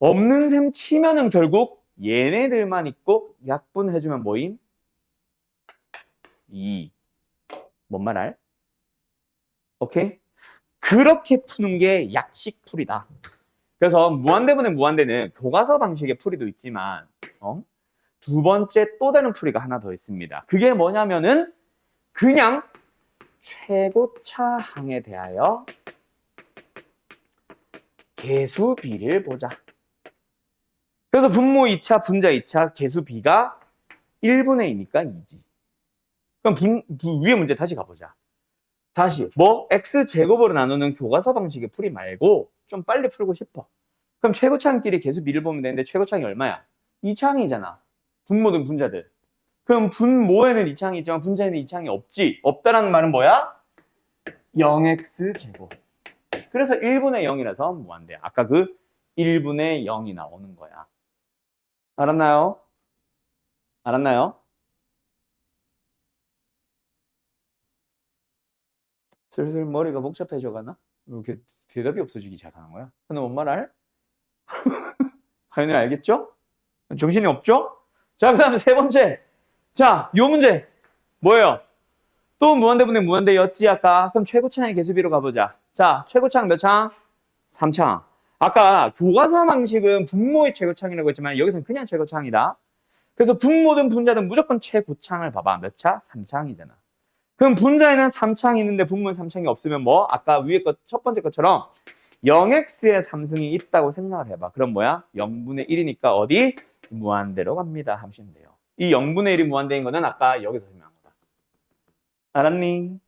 없는 셈 치면은 결국 얘네들만 있고 약분해주면 뭐임? 2. 뭔 말 알? 오케이? 그렇게 푸는 게 약식풀이다. 그래서 무한대분의 무한대는 교과서 방식의 풀이도 있지만 두 번째 또 다른 풀이가 하나 더 있습니다. 그게 뭐냐면은 그냥 최고차 항에 대하여 개수비를 보자. 그래서 분모 2차, 분자 2차 개수비가 1분의 2니까 2지. 그럼 위에 문제 다시 가보자. 다시 뭐 x제곱으로 나누는 교과서 방식의 풀이 말고 좀 빨리 풀고 싶어. 그럼 최고차항끼리 개수비를 보면 되는데 최고차항이 얼마야? 2차항이잖아. 분모든 분자든. 그럼 분모에는 2차항이 있지만 분자에는 2차항이 없지. 없다라는 말은 뭐야? 0x제곱. 그래서 1분의 0이라서 무한대. 아까 그 1분의 0이 나오는 거야. 알았나요? 알았나요? 슬슬 머리가 복잡해져 가나? 이렇게 대답이 없어지기 시작하는 거야. 근데 뭔 말 알? 하연이 알겠죠? 정신이 없죠? 자, 그 다음에 세 번째. 자, 요 문제. 뭐예요? 또 무한대분의 무한대였지, 아까. 그럼 최고차항의 개수비로 가보자. 자, 최고차항 몇 창? 3창. 아까 교과서 방식은 분모의 최고차항이라고 했지만 여기서는 그냥 최고차항이다. 그래서 분모든 분자든 무조건 최고차항을 봐봐. 몇 차? 3창이잖아. 그럼 분자에는 3창이 있는데 분모에 3창이 없으면 뭐? 아까 위에 것, 첫 번째 것처럼 0x의 3승이 있다고 생각을 해봐. 그럼 뭐야? 0분의 1이니까 어디? 무한대로 갑니다. 하시면 돼요. 이 0분의 1이 무한대인 거는 아까 여기서 설명한 거다. 알았니?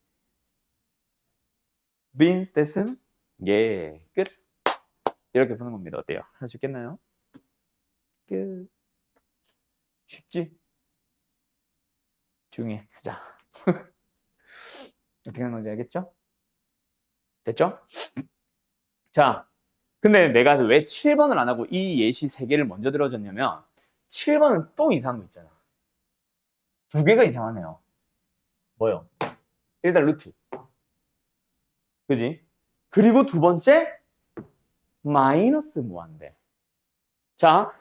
빈스 됐음? 예, 끝. 이렇게 푸는 겁니다. 어때요? 할 수 있겠나요? 끝. 쉽지? 조용히 해. 자. 어떻게 하는 건지 알겠죠? 됐죠? 자, 근데 내가 왜 7번을 안 하고 이 예시 3개를 먼저 들어줬냐면 7번은 또 이상한 거 있잖아. 2개가 이상하네요. 뭐요? 일단 루트. 그지? 그리고 두 번째 마이너스 무한대. 자,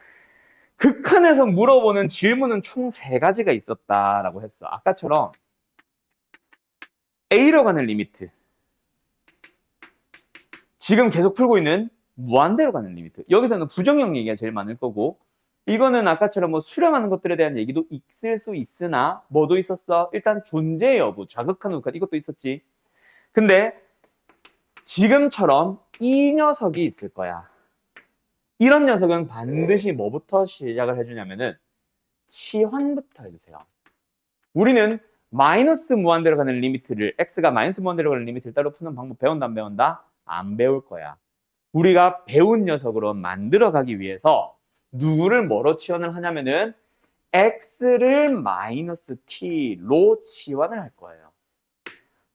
극한에서 물어보는 질문은 총 3가지가 있었다라고 했어. 아까처럼 A로 가는 리미트. 지금 계속 풀고 있는 무한대로 가는 리미트. 여기서는 부정형 얘기가 제일 많을 거고 이거는 아까처럼 뭐 수렴하는 것들에 대한 얘기도 있을 수 있으나 뭐도 있었어? 일단 존재 여부, 좌극한 우극한 이것도 있었지. 근데 지금처럼 이 녀석이 있을 거야. 이런 녀석은 반드시 뭐부터 시작을 해주냐면은 치환부터 해주세요. 우리는 마이너스 무한대로 가는 리미트를 x가 마이너스 무한대로 가는 리미트를 따로 푸는 방법 배운다 안 배운다? 안 배울 거야. 우리가 배운 녀석으로 만들어가기 위해서 누구를 뭐로 치환을 하냐면은 x를 마이너스 t로 치환을 할 거예요.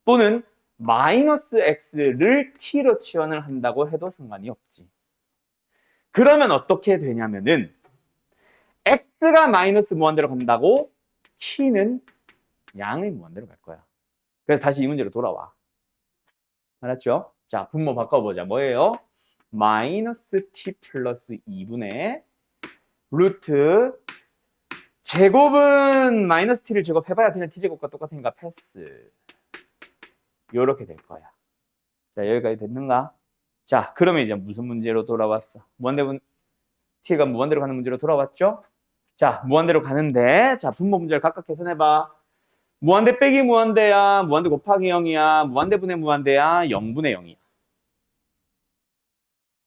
또는 마이너스 x를 t로 치환을 한다고 해도 상관이 없지. 그러면 어떻게 되냐면은 x가 마이너스 무한대로 간다고 t는 양의 무한대로 갈 거야. 그래서 다시 이 문제로 돌아와. 알았죠? 자, 분모 바꿔보자. 뭐예요? 마이너스 t 플러스 2분의 루트 제곱은 마이너스 t를 제곱해봐야 그냥 t제곱과 똑같으니까 패스. 요렇게 될 거야. 자, 여기까지 됐는가? 자, 그러면 이제 무슨 문제로 돌아왔어? t가 무한대로 가는 문제로 돌아왔죠? 자, 무한대로 가는데 자, 분모 문제를 각각 계산해봐. 무한대 빼기 무한대야, 무한대 곱하기 0이야, 무한대분의 무한대야, 0분의 0이야.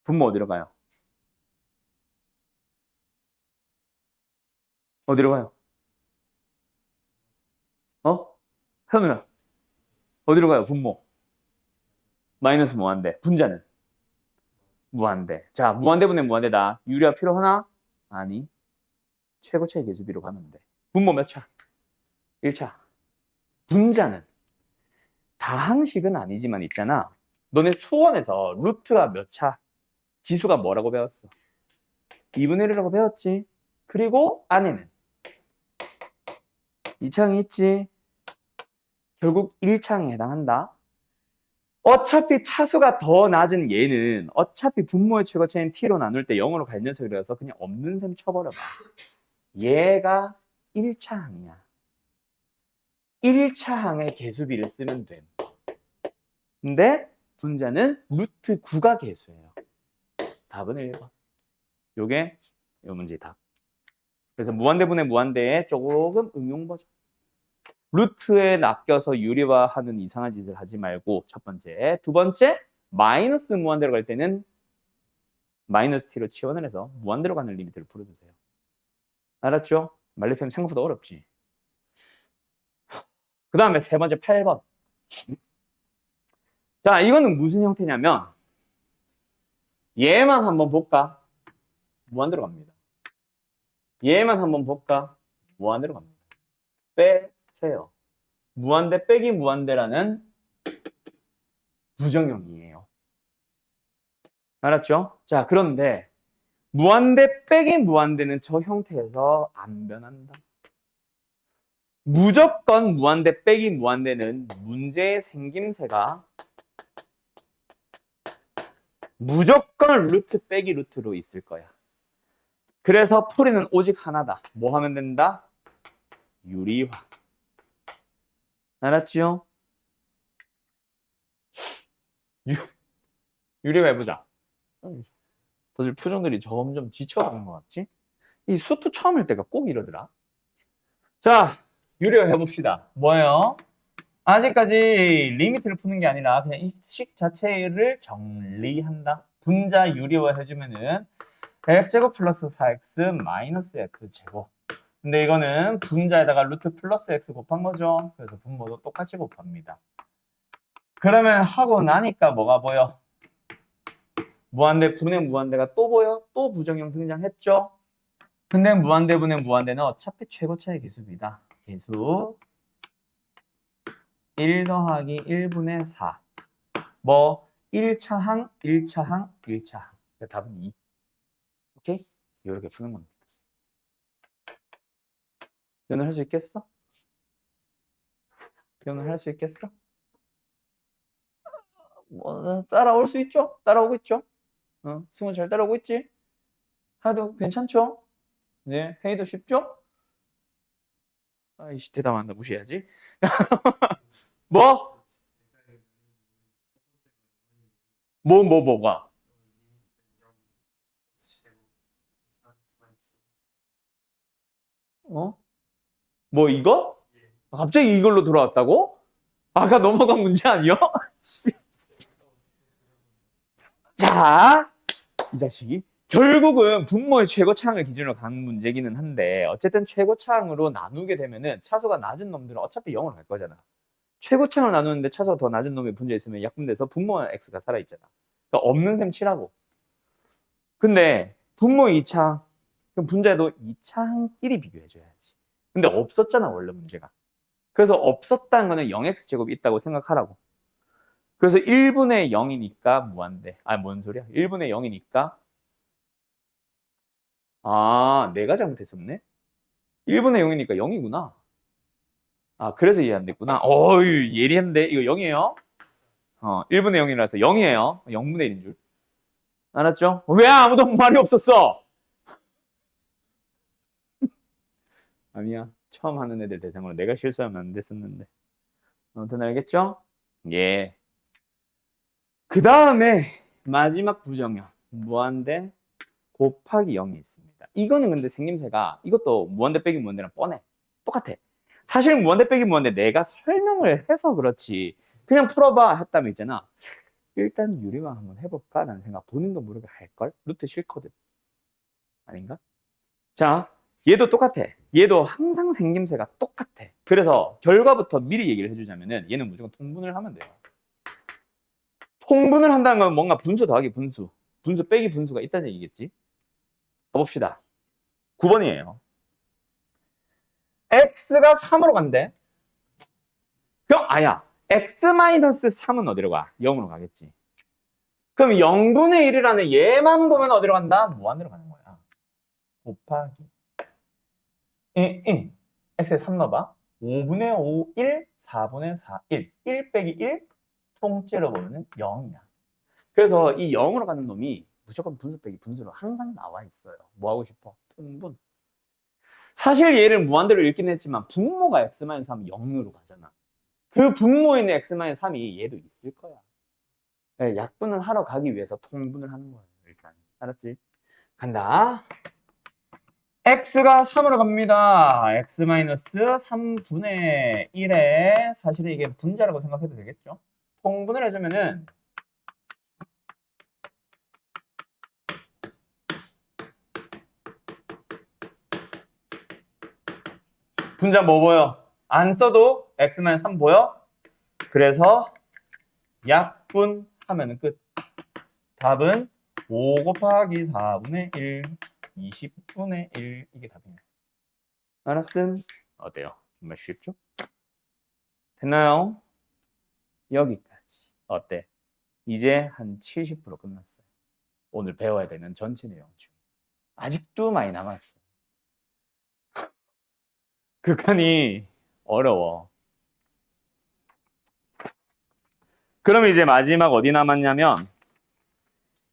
분모 어디로 가요? 어디로 가요? 현우야. 어디로 가요? 분모. 마이너스 무한대. 분자는? 무한대. 자, 무한대분의 무한대다. 유리화 필요하나? 아니. 최고차의 개수비로 가면 돼. 분모 몇 차? 1차. 분자는? 다항식은 아니지만 있잖아. 너네 수원에서 루트가 몇 차? 지수가 뭐라고 배웠어? 2분의 1이라고 배웠지. 그리고 안에는 2차항이 있지. 결국 1차항에 해당한다. 어차피 차수가 더 낮은 얘는 어차피 분모의 최고차인 t로 나눌 때 0으로 갈 녀석이라서 그냥 없는 셈 쳐버려봐. 얘가 1차항이야. 1차항의 개수비를 쓰면 돼. 근데 분자는 루트 9가 개수예요. 답은 1번. 요게 요 문제의 답. 그래서 무한대분의 무한대에 조금 응용 버전. 루트에 낚여서 유리화하는 이상한 짓을 하지 말고 첫 번째. 두 번째, 마이너스 무한대로 갈 때는 마이너스 t로 치환을 해서 무한대로 가는 리미트를 풀어주세요. 알았죠? 말리편 생각보다 어렵지. 그 다음에 세 번째 8번. 자, 이거는 무슨 형태냐면 얘만 한번 볼까? 무한대로 갑니다. 얘만 한번 볼까? 무한대로 갑니다. 빼세요. 무한대 빼기 무한대라는 부정형이에요. 알았죠? 자, 그런데 무한대 빼기 무한대는 저 형태에서 안 변한다. 무조건 무한대 빼기 무한대는 문제의 생김새가 무조건 루트 빼기 루트로 있을 거야. 그래서 풀이는 오직 하나다. 뭐 하면 된다? 유리화. 알았죠? 유리화 해보자. 다들 표정들이 점점 지쳐가는 것 같지? 이 수투 처음 할 때가 꼭 이러더라. 자, 유리화 해봅시다. 뭐예요? 아직까지 리미트를 푸는 게 아니라 그냥 이 식 자체를 정리한다. 분자 유리화 해주면은 x제곱 플러스 4x 마이너스 x제곱. 근데 이거는 분자에다가 루트 플러스 x 곱한 거죠. 그래서 분모도 똑같이 곱합니다. 그러면 하고 나니까 뭐가 보여? 무한대 분의 무한대가 또 보여? 또 부정형 등장했죠? 근데 무한대 분의 무한대는 어차피 최고차의 개수입니다. 개수 1 더하기 1분의 4. 뭐 1차항, 1차항, 1차항. 답은 2. 오케이? 이렇게 푸는 겁니다. 연을 할 수 있겠어? 연을 할 수 있겠어? 뭐 따라올 수 있죠? 따라오고 있죠? 승훈 잘 따라오고 있지? 하도 괜찮죠? 네, 회의도 쉽죠? 아이씨, 대답한다 무시해야지. 뭐? 뭐가? 어? 뭐 이거? 갑자기 이걸로 돌아왔다고? 아까 넘어간 문제 아니요? 자, 이 자식이. 결국은 분모의 최고차항을 기준으로 가는 문제기는 한데 어쨌든 최고차항으로 나누게 되면은 차수가 낮은 놈들은 어차피 0으로 갈 거잖아. 최고차항을 나누는데 차수가 더 낮은 놈이 분자 있으면 약분돼서 분모 x가 살아있잖아. 그러니까 없는 셈 치라고. 근데 분모 2차항, 그럼 분자에도 2차항끼리 비교해줘야지. 근데 없었잖아 원래 문제가. 그래서 없었다는 거는 0x제곱이 있다고 생각하라고. 그래서 1분의 0이니까 무한대. 아, 뭔 소리야? 1분의 0이니까. 아, 내가 잘못했었네. 1분의 0이니까 0이구나. 아, 그래서 이해 안 됐구나. 어이, 예리한데. 이거 0이에요. 1분의 0이라서 0이에요. 0분의 1인 줄. 알았죠? 왜 아무도 말이 없었어? 아니야. 처음 하는 애들 대상으로 내가 실수하면 안 됐었는데. 아무튼 알겠죠? 예. 그 다음에 마지막 부정형. 무한대 곱하기 0이 있습니다. 이거는 근데 생김새가 이것도 무한대 빼기 무한대랑 뻔해. 똑같아. 사실 무한대 빼기 무한대 내가 설명을 해서 그렇지. 그냥 풀어봐 했다면 있잖아. 일단 유리화 한번 해볼까? 라는 생각. 본인도 모르게 할걸? 루트 싫거든. 아닌가? 자, 얘도 똑같아. 얘도 항상 생김새가 똑같아. 그래서 결과부터 미리 얘기를 해주자면은 얘는 무조건 통분을 하면 돼요. 통분을 한다는 건 뭔가 분수 더하기 분수, 분수 빼기 분수가 있다는 얘기겠지? 가봅시다. 9번이에요. x가 3으로 간대. 그럼 아야, x-3은 어디로 가? 0으로 가겠지. 그럼 0분의 1이라는 얘만 보면 어디로 간다? 무한대로 가는 거야. 곱하기 x에 3 넣어봐. 5분의 5, 1, 4분의 4, 1 빼기 1 통째로 보면 0이야. 그래서 이 0으로 가는 놈이 무조건 분수 빼기 분수로 항상 나와 있어요. 뭐 하고 싶어? 통분. 사실 얘를 무한대로 읽긴 했지만 분모가 x-3 0으로 가잖아. 그 분모에 있는 x-3이 얘도 있을 거야. 네, 약분을 하러 가기 위해서 통분을 하는 거예요. 일단 알았지? 간다. x가 3으로 갑니다. x-3분의 1에 사실은 이게 분자라고 생각해도 되겠죠? 통분을 해주면은 분자 뭐 보여? 안 써도 x-3 보여? 그래서 약분하면은 끝. 답은 5 곱하기 4분의 1, 20분의 1 이게 답입니다. 알았음? 어때요? 정말 쉽죠? 됐나요? 여기까지. 어때? 이제 한 70% 끝났어요. 오늘 배워야 되는 전체 내용 중. 아직도 많이 남았어요. 극한이 어려워. 그럼 이제 마지막 어디 남았냐면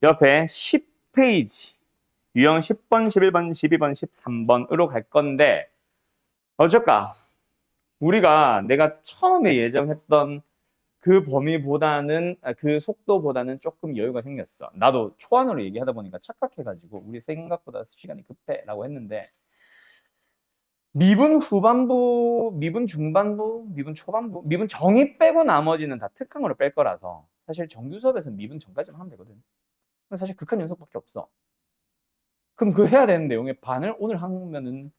옆에 10페이지 유형 10번, 11번, 12번, 13번으로 갈 건데 어쩔까? 우리가 내가 처음에 예정했던 그 범위보다는 그 속도보다는 조금 여유가 생겼어. 나도 초안으로 얘기하다 보니까 착각해가지고 우리 생각보다 시간이 급해라고 했는데 미분 후반부, 미분 중반부, 미분 초반부, 미분 정의 빼고 나머지는 다 특강으로 뺄 거라서 사실 정규 수업에서는 미분 전까지만 하면 되거든. 사실 극한 연속밖에 없어. 그럼 그 해야 되는 내용의 반을 오늘 하면은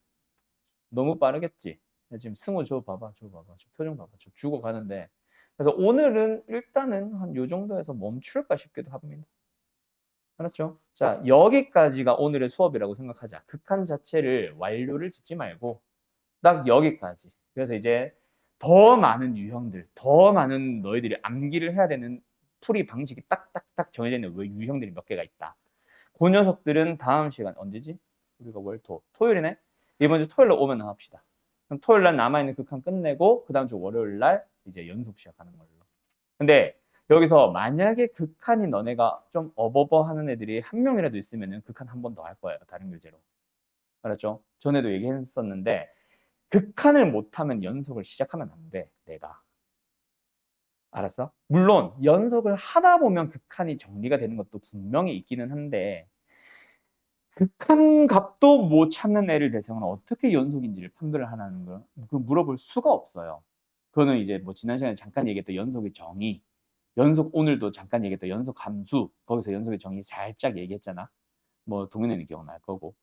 너무 빠르겠지. 지금 승호 저 봐봐, 저 봐봐, 저 표정 봐봐, 저 주고 가는데. 그래서 오늘은 일단은 한 요 정도에서 멈출까 싶기도 합니다. 알았죠? 자, 여기까지가 오늘의 수업이라고 생각하자. 극한 자체를 완료를 짓지 말고 딱 여기까지. 그래서 이제 더 많은 유형들, 더 많은 너희들이 암기를 해야 되는 풀이 방식이 딱딱딱 정해져 있는 유형들이 몇 개가 있다. 그 녀석들은 다음 시간 언제지? 우리가 토요일이네? 이번 주 토요일로 오면 합시다. 그럼 토요일 날 남아있는 극한 끝내고 그 다음 주 월요일 날 이제 연속 시작하는 걸로. 근데 여기서 만약에 극한이 너네가 좀 어버버 하는 애들이 한 명이라도 있으면은 극한 한 번 더 할 거예요. 다른 교재로. 알았죠? 전에도 얘기했었는데 극한을 못하면 연속을 시작하면 안 돼. 내가. 알았어? 물론 연속을 하다 보면 극한이 정리가 되는 것도 분명히 있기는 한데 극한 값도 못 찾는 애를 대상으로 어떻게 연속인지를 판별을 하는 거 물어볼 수가 없어요. 그거는 이제 뭐 지난 시간에 잠깐 얘기했던 연속의 정의, 연속 오늘도 잠깐 얘기했던 연속 함수, 거기서 연속의 정의 살짝 얘기했잖아. 뭐 동현이는 기억날 거고.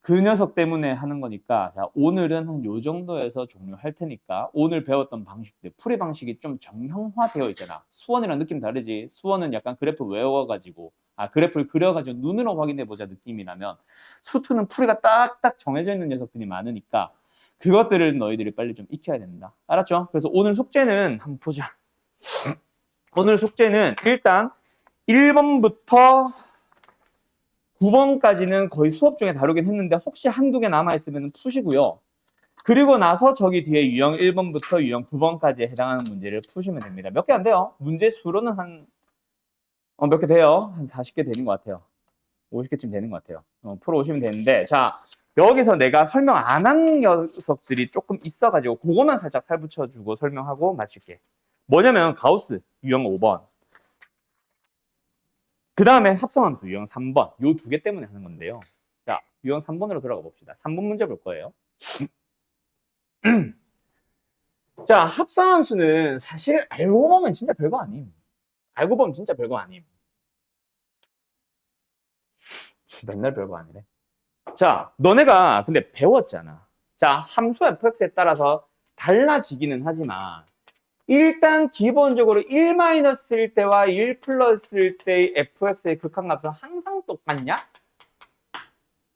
그 녀석 때문에 하는 거니까 자 오늘은 한 요 정도에서 종료할 테니까 오늘 배웠던 방식들 풀이 방식이 좀 정형화되어 있잖아. 수원이랑 느낌 다르지. 수원은 약간 그래프 외워가지고 그래프를 그려가지고 눈으로 확인해보자 느낌이라면 수투는 풀이가 딱딱 정해져 있는 녀석들이 많으니까 그것들을 너희들이 빨리 좀 익혀야 된다. 알았죠? 그래서 오늘 숙제는 한번 보자. 오늘 숙제는 일단 1번부터 9번까지는 거의 수업 중에 다루긴 했는데 혹시 한두 개 남아있으면 푸시고요. 그리고 나서 저기 뒤에 유형 1번부터 유형 9번까지에 해당하는 문제를 푸시면 됩니다. 몇 개 안 돼요. 문제 수로는 몇 개 돼요. 한 40개 되는 것 같아요. 50개쯤 되는 것 같아요. 풀어 오시면 되는데 자 여기서 내가 설명 안 한 녀석들이 조금 있어가지고 그거만 살짝 살붙여주고 설명하고 마칠게. 뭐냐면 가우스 유형 5번 그 다음에 합성함수 유형 3번 요 두 개 때문에 하는 건데요. 자 유형 3번으로 들어가 봅시다. 3번 문제 볼 거예요. 자 합성함수는 사실 알고 보면 진짜 별거 아님. 알고 보면 진짜 별거 아님. 맨날 별거 아니래. 자 너네가 근데 배웠잖아. 자 함수 fx에 따라서 달라지기는 하지만 일단 기본적으로 1-일 때와 1+일 때의 fx의 극한값은 항상 똑같냐?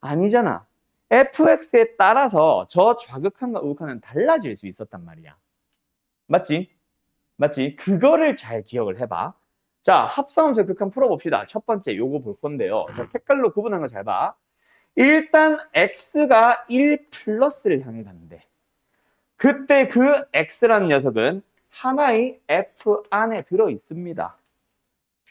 아니잖아. fx에 따라서 저 좌극한과 우극한은 달라질 수 있었단 말이야. 맞지? 맞지? 그거를 잘 기억을 해봐. 자, 합성함수의 극한 풀어봅시다. 첫 번째 요거 볼 건데요. 자, 색깔로 구분한 거 잘 봐. 일단 x가 1 플러스를 향해 가는데 그때 그 x라는 녀석은 하나의 f 안에 들어 있습니다.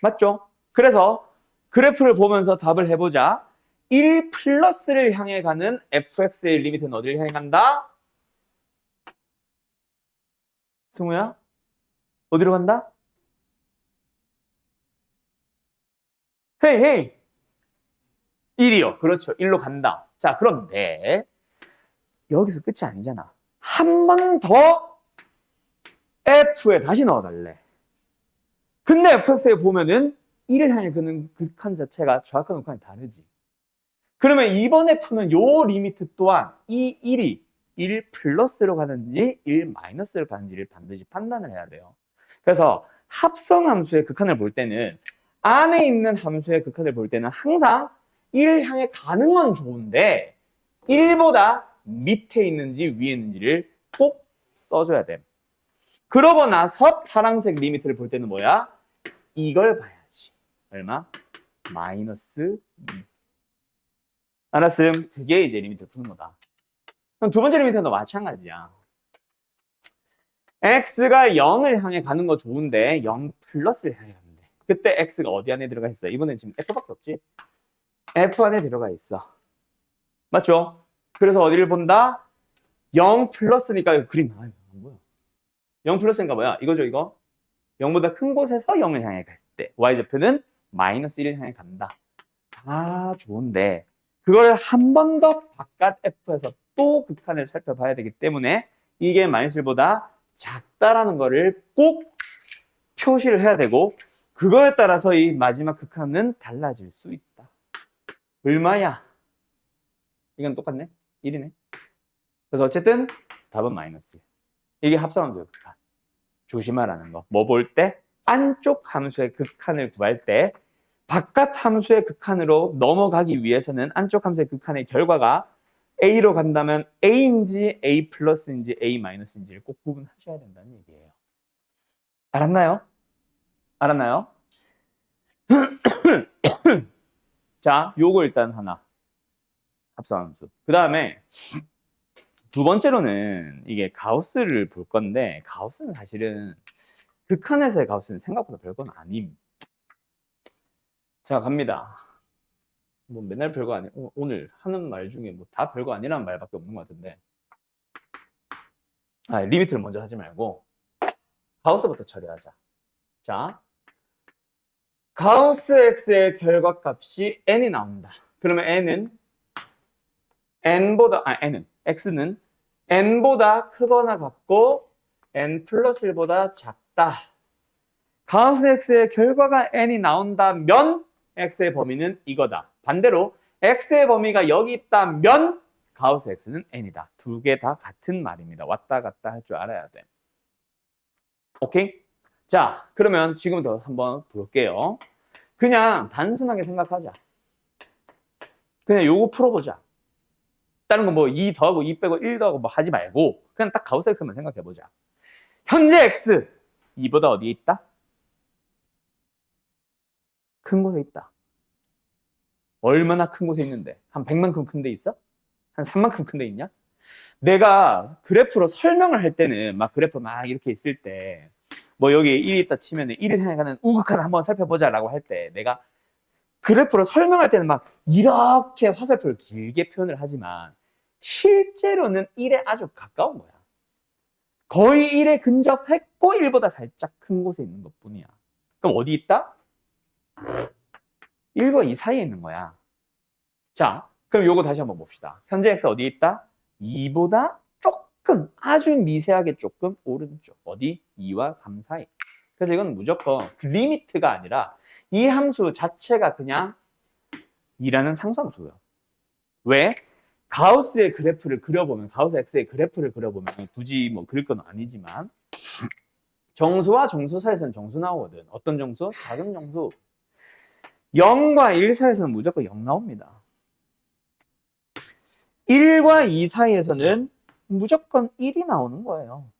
맞죠? 그래서 그래프를 보면서 답을 해보자. 1 플러스를 향해 가는 fx의 리미트는 어디를 향해 간다? 승우야? 어디로 간다? 헤이 헤이 1이요. 그렇죠. 1로 간다. 자, 그런데 여기서 끝이 아니잖아. 한 번 더 f에 다시 넣어달래. 근데 fx에 보면은 1을 향해 가는 극한 자체가 정확한 극한이 다르지. 그러면 이번 f는 요 리미트 또한 이 1이 1 플러스로 가는지 1 마이너스로 가는지를 반드시 판단을 해야 돼요. 그래서 합성함수의 극한을 볼 때는 안에 있는 함수의 극한을 볼 때는 항상 1을 향해 가는 건 좋은데 1보다 밑에 있는지 위에 있는지를 꼭 써줘야 돼. 그러고 나서 파란색 리미트를 볼 때는 뭐야? 이걸 봐야지. 얼마? 마이너스 2. 알았음. 그게 이제 리미트를 푸는 거다. 그럼 두 번째 리미트도 마찬가지야. x가 0을 향해 가는 거 좋은데 0 플러스를 향해 가는데 그때 x가 어디 안에 들어가 있어? 이번엔 지금 f밖에 없지? f 안에 들어가 있어. 맞죠? 그래서 어디를 본다? 0 플러스니까 그림 안 보여. 0 플러스니까 뭐야? 이거죠, 이거? 0보다 큰 곳에서 0을 향해 갈 때 y좌표는 마이너스 1을 향해 간다. 다 좋은데 그걸 한 번 더 바깥 f에서 또 극한을 살펴봐야 되기 때문에 이게 마이너스 1보다 작다라는 거를 꼭 표시를 해야 되고 그거에 따라서 이 마지막 극한은 달라질 수 있다. 얼마야? 이건 똑같네? 1이네. 그래서 어쨌든 답은 마이너스 1. 이게 합성함수의 극한. 조심하라는 거. 뭐 볼 때? 안쪽 함수의 극한을 구할 때 바깥 함수의 극한으로 넘어가기 위해서는 안쪽 함수의 극한의 결과가 A로 간다면 A인지 A 플러스인지 A 마이너스인지를 꼭 구분하셔야 된다는 얘기예요. 알았나요? 알았나요? 자, 요거 일단 하나. 합성함수. 그 다음에 두 번째로는 이게 가우스를 볼 건데 가우스는 사실은 극한에서의 가우스는 생각보다 별건 아님. 자, 갑니다. 뭐 맨날 별거 아니 오늘 하는 말 중에 뭐 다 별거 아니라는 말밖에 없는 것 같은데 리미트를 먼저 하지 말고 가우스부터 처리하자. 자, 가우스 x의 결과값이 n이 나온다. 그러면 n은 x는 n보다 크거나 같고 n 플러스 1보다 작다. 가우스 x의 결과가 n이 나온다면 x의 범위는 이거다. 반대로 x의 범위가 여기 있다면 가우스 x는 n이다. 두 개 다 같은 말입니다. 왔다 갔다 할 줄 알아야 돼. 오케이? 자, 그러면 지금부터 한번 볼게요. 그냥 단순하게 생각하자. 그냥 요거 풀어보자. 다른 거 뭐 2 더하고 2 빼고 1 더하고 뭐 하지 말고 그냥 딱 가우스 x만 생각해보자. 현재 x 2보다 어디에 있다? 큰 곳에 있다. 얼마나 큰 곳에 있는데? 한 100만큼 큰 데 있어? 한 3만큼 큰 데 있냐? 내가 그래프로 설명을 할 때는 막 그래프 막 이렇게 있을 때 뭐 여기 1이 있다 치면 1을 향해 가는 우극한 한번 살펴보자 라고 할 때 내가 그래프로 설명할 때는 막 이렇게 화살표를 길게 표현을 하지만 실제로는 1에 아주 가까운 거야. 거의 1에 근접했고 1보다 살짝 큰 곳에 있는 것 뿐이야. 그럼 어디 있다? 1과 2 사이에 있는 거야. 자, 그럼 요거 다시 한번 봅시다. 현재 x 어디에 있다? 2보다 조금 아주 미세하게 조금 오른쪽. 어디? 2와 3 사이. 그래서 이건 무조건 그 리미트가 아니라 이 함수 자체가 그냥 2라는 상수함수예요. 왜? 가우스의 그래프를 그려보면 가우스 x의 그래프를 그려보면 굳이 뭐 그릴 건 아니지만 정수와 정수 사이에서는 정수 나오거든. 어떤 정수? 작은 정수. 0과 1 사이에서는 무조건 0 나옵니다. 1과 2 사이에서는 무조건 1이 나오는 거예요.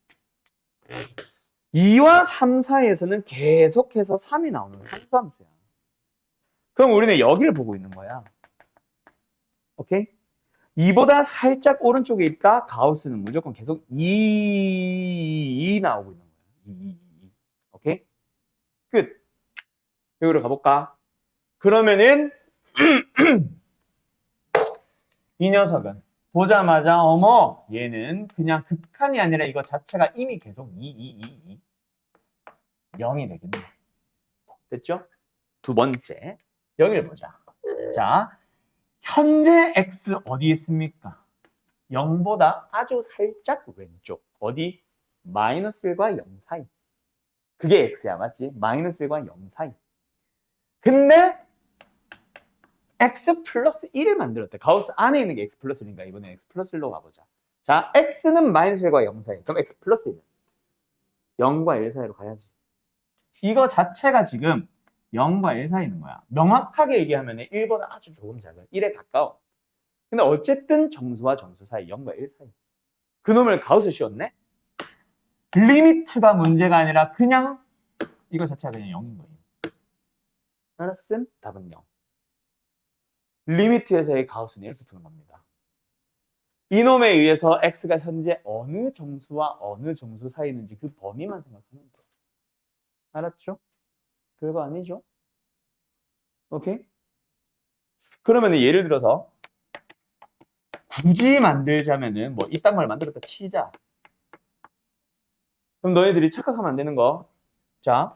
2와 3 사이에서는 계속해서 3이 나오는 상수함수야. 그럼 우리는 여기를 보고 있는 거야. 오케이? 2보다 살짝 오른쪽에 있다. 가우스는 무조건 계속 2 나오고 있는 거야. 2. 오케이? 끝. 여기로 가볼까? 그러면은 이 녀석은 보자마자 어머 얘는 그냥 극한이 아니라 이거 자체가 이미 계속 0이 되겠네. 됐죠? 두 번째 0을 보자. 자, 현재 x 어디 있습니까? 0보다 아주 살짝 왼쪽. 어디? 마이너스 1과 0 사이. 그게 x야, 맞지? 마이너스 1과 0 사이. 근데 x 플러스 1을 만들었대. 가우스 안에 있는 게 x 플러스 1인가? 이번에 x 플러스 1로 가보자. 자, x는 마이너스 1과 0 사이. 그럼 x 플러스 1은 0과 1 사이로 가야지. 이거 자체가 지금 0과 1 사이 있는 거야. 명확하게 얘기하면 1보다 아주 조금 작은 1에 가까워. 근데 어쨌든 정수와 정수 사이 0과 1 사이. 그놈을 가우스 씌웠네? 리미트가 문제가 아니라 그냥 이거 자체가 그냥 0인 거예요. 알았음? 답은 0. 리미트에서의 가우스는 이렇게 푸는 겁니다. 이놈에 의해서 x가 현재 어느 정수와 어느 정수 사이에 있는지 그 범위만 생각하면 돼요. 알았죠? 별거 아니죠? 오케이? 그러면 예를 들어서 굳이 만들자면은 뭐 이딴 걸 만들었다 치자. 그럼 너희들이 착각하면 안 되는 거. 자,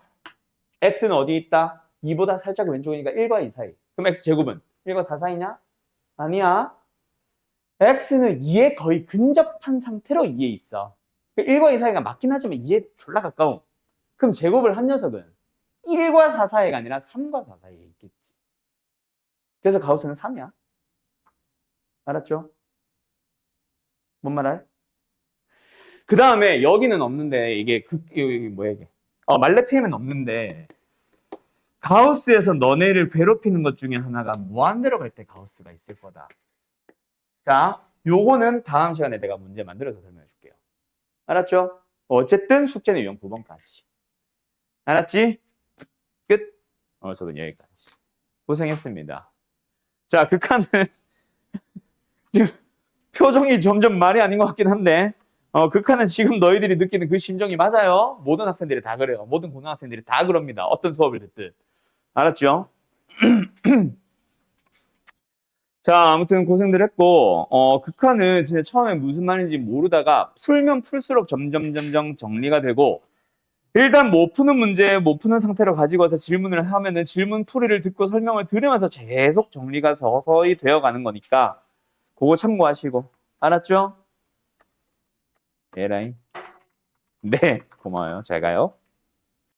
x는 어디 있다? 2보다 살짝 왼쪽이니까 1과 2 사이. 그럼 x 제곱은 1과 4 사이냐? 아니야. x는 2에 거의 근접한 상태로 2에 있어. 1과 2 사이가 맞긴 하지만 2에 졸라 가까워. 그럼 제곱을 한 녀석은 1과 4 사이가 아니라 3과 4 사이에 있겠지. 그래서 가우스는 3이야. 알았죠? 뭔 말할? 그 다음에 여기는 없는데 이게 여기 뭐야 이게? 말레피엠은 없는데 가우스에서 너네를 괴롭히는 것 중에 하나가 무한대로 갈 때 가우스가 있을 거다. 자, 요거는 다음 시간에 내가 문제 만들어서 설명해 줄게요. 알았죠? 어쨌든 숙제는 유형 9번까지. 알았지? 끝. 수업은 여기까지. 고생했습니다. 자, 극한은 지금 표정이 점점 말이 아닌 것 같긴 한데 극한은 지금 너희들이 느끼는 그 심정이 맞아요. 모든 학생들이 다 그래요. 모든 고등학생들이 다 그럽니다. 어떤 수업을 듣든. 알았죠? 자, 아무튼 고생들 했고 극한은 진짜 처음에 무슨 말인지 모르다가 풀면 풀수록 점점 정리가 되고 일단 못 푸는 문제, 못 푸는 상태로 가지고 와서 질문을 하면은 질문 풀이를 듣고 설명을 들으면서 계속 정리가 서서히 되어가는 거니까 그거 참고하시고. 알았죠? 에라이. 네, 고마워요. 잘 가요.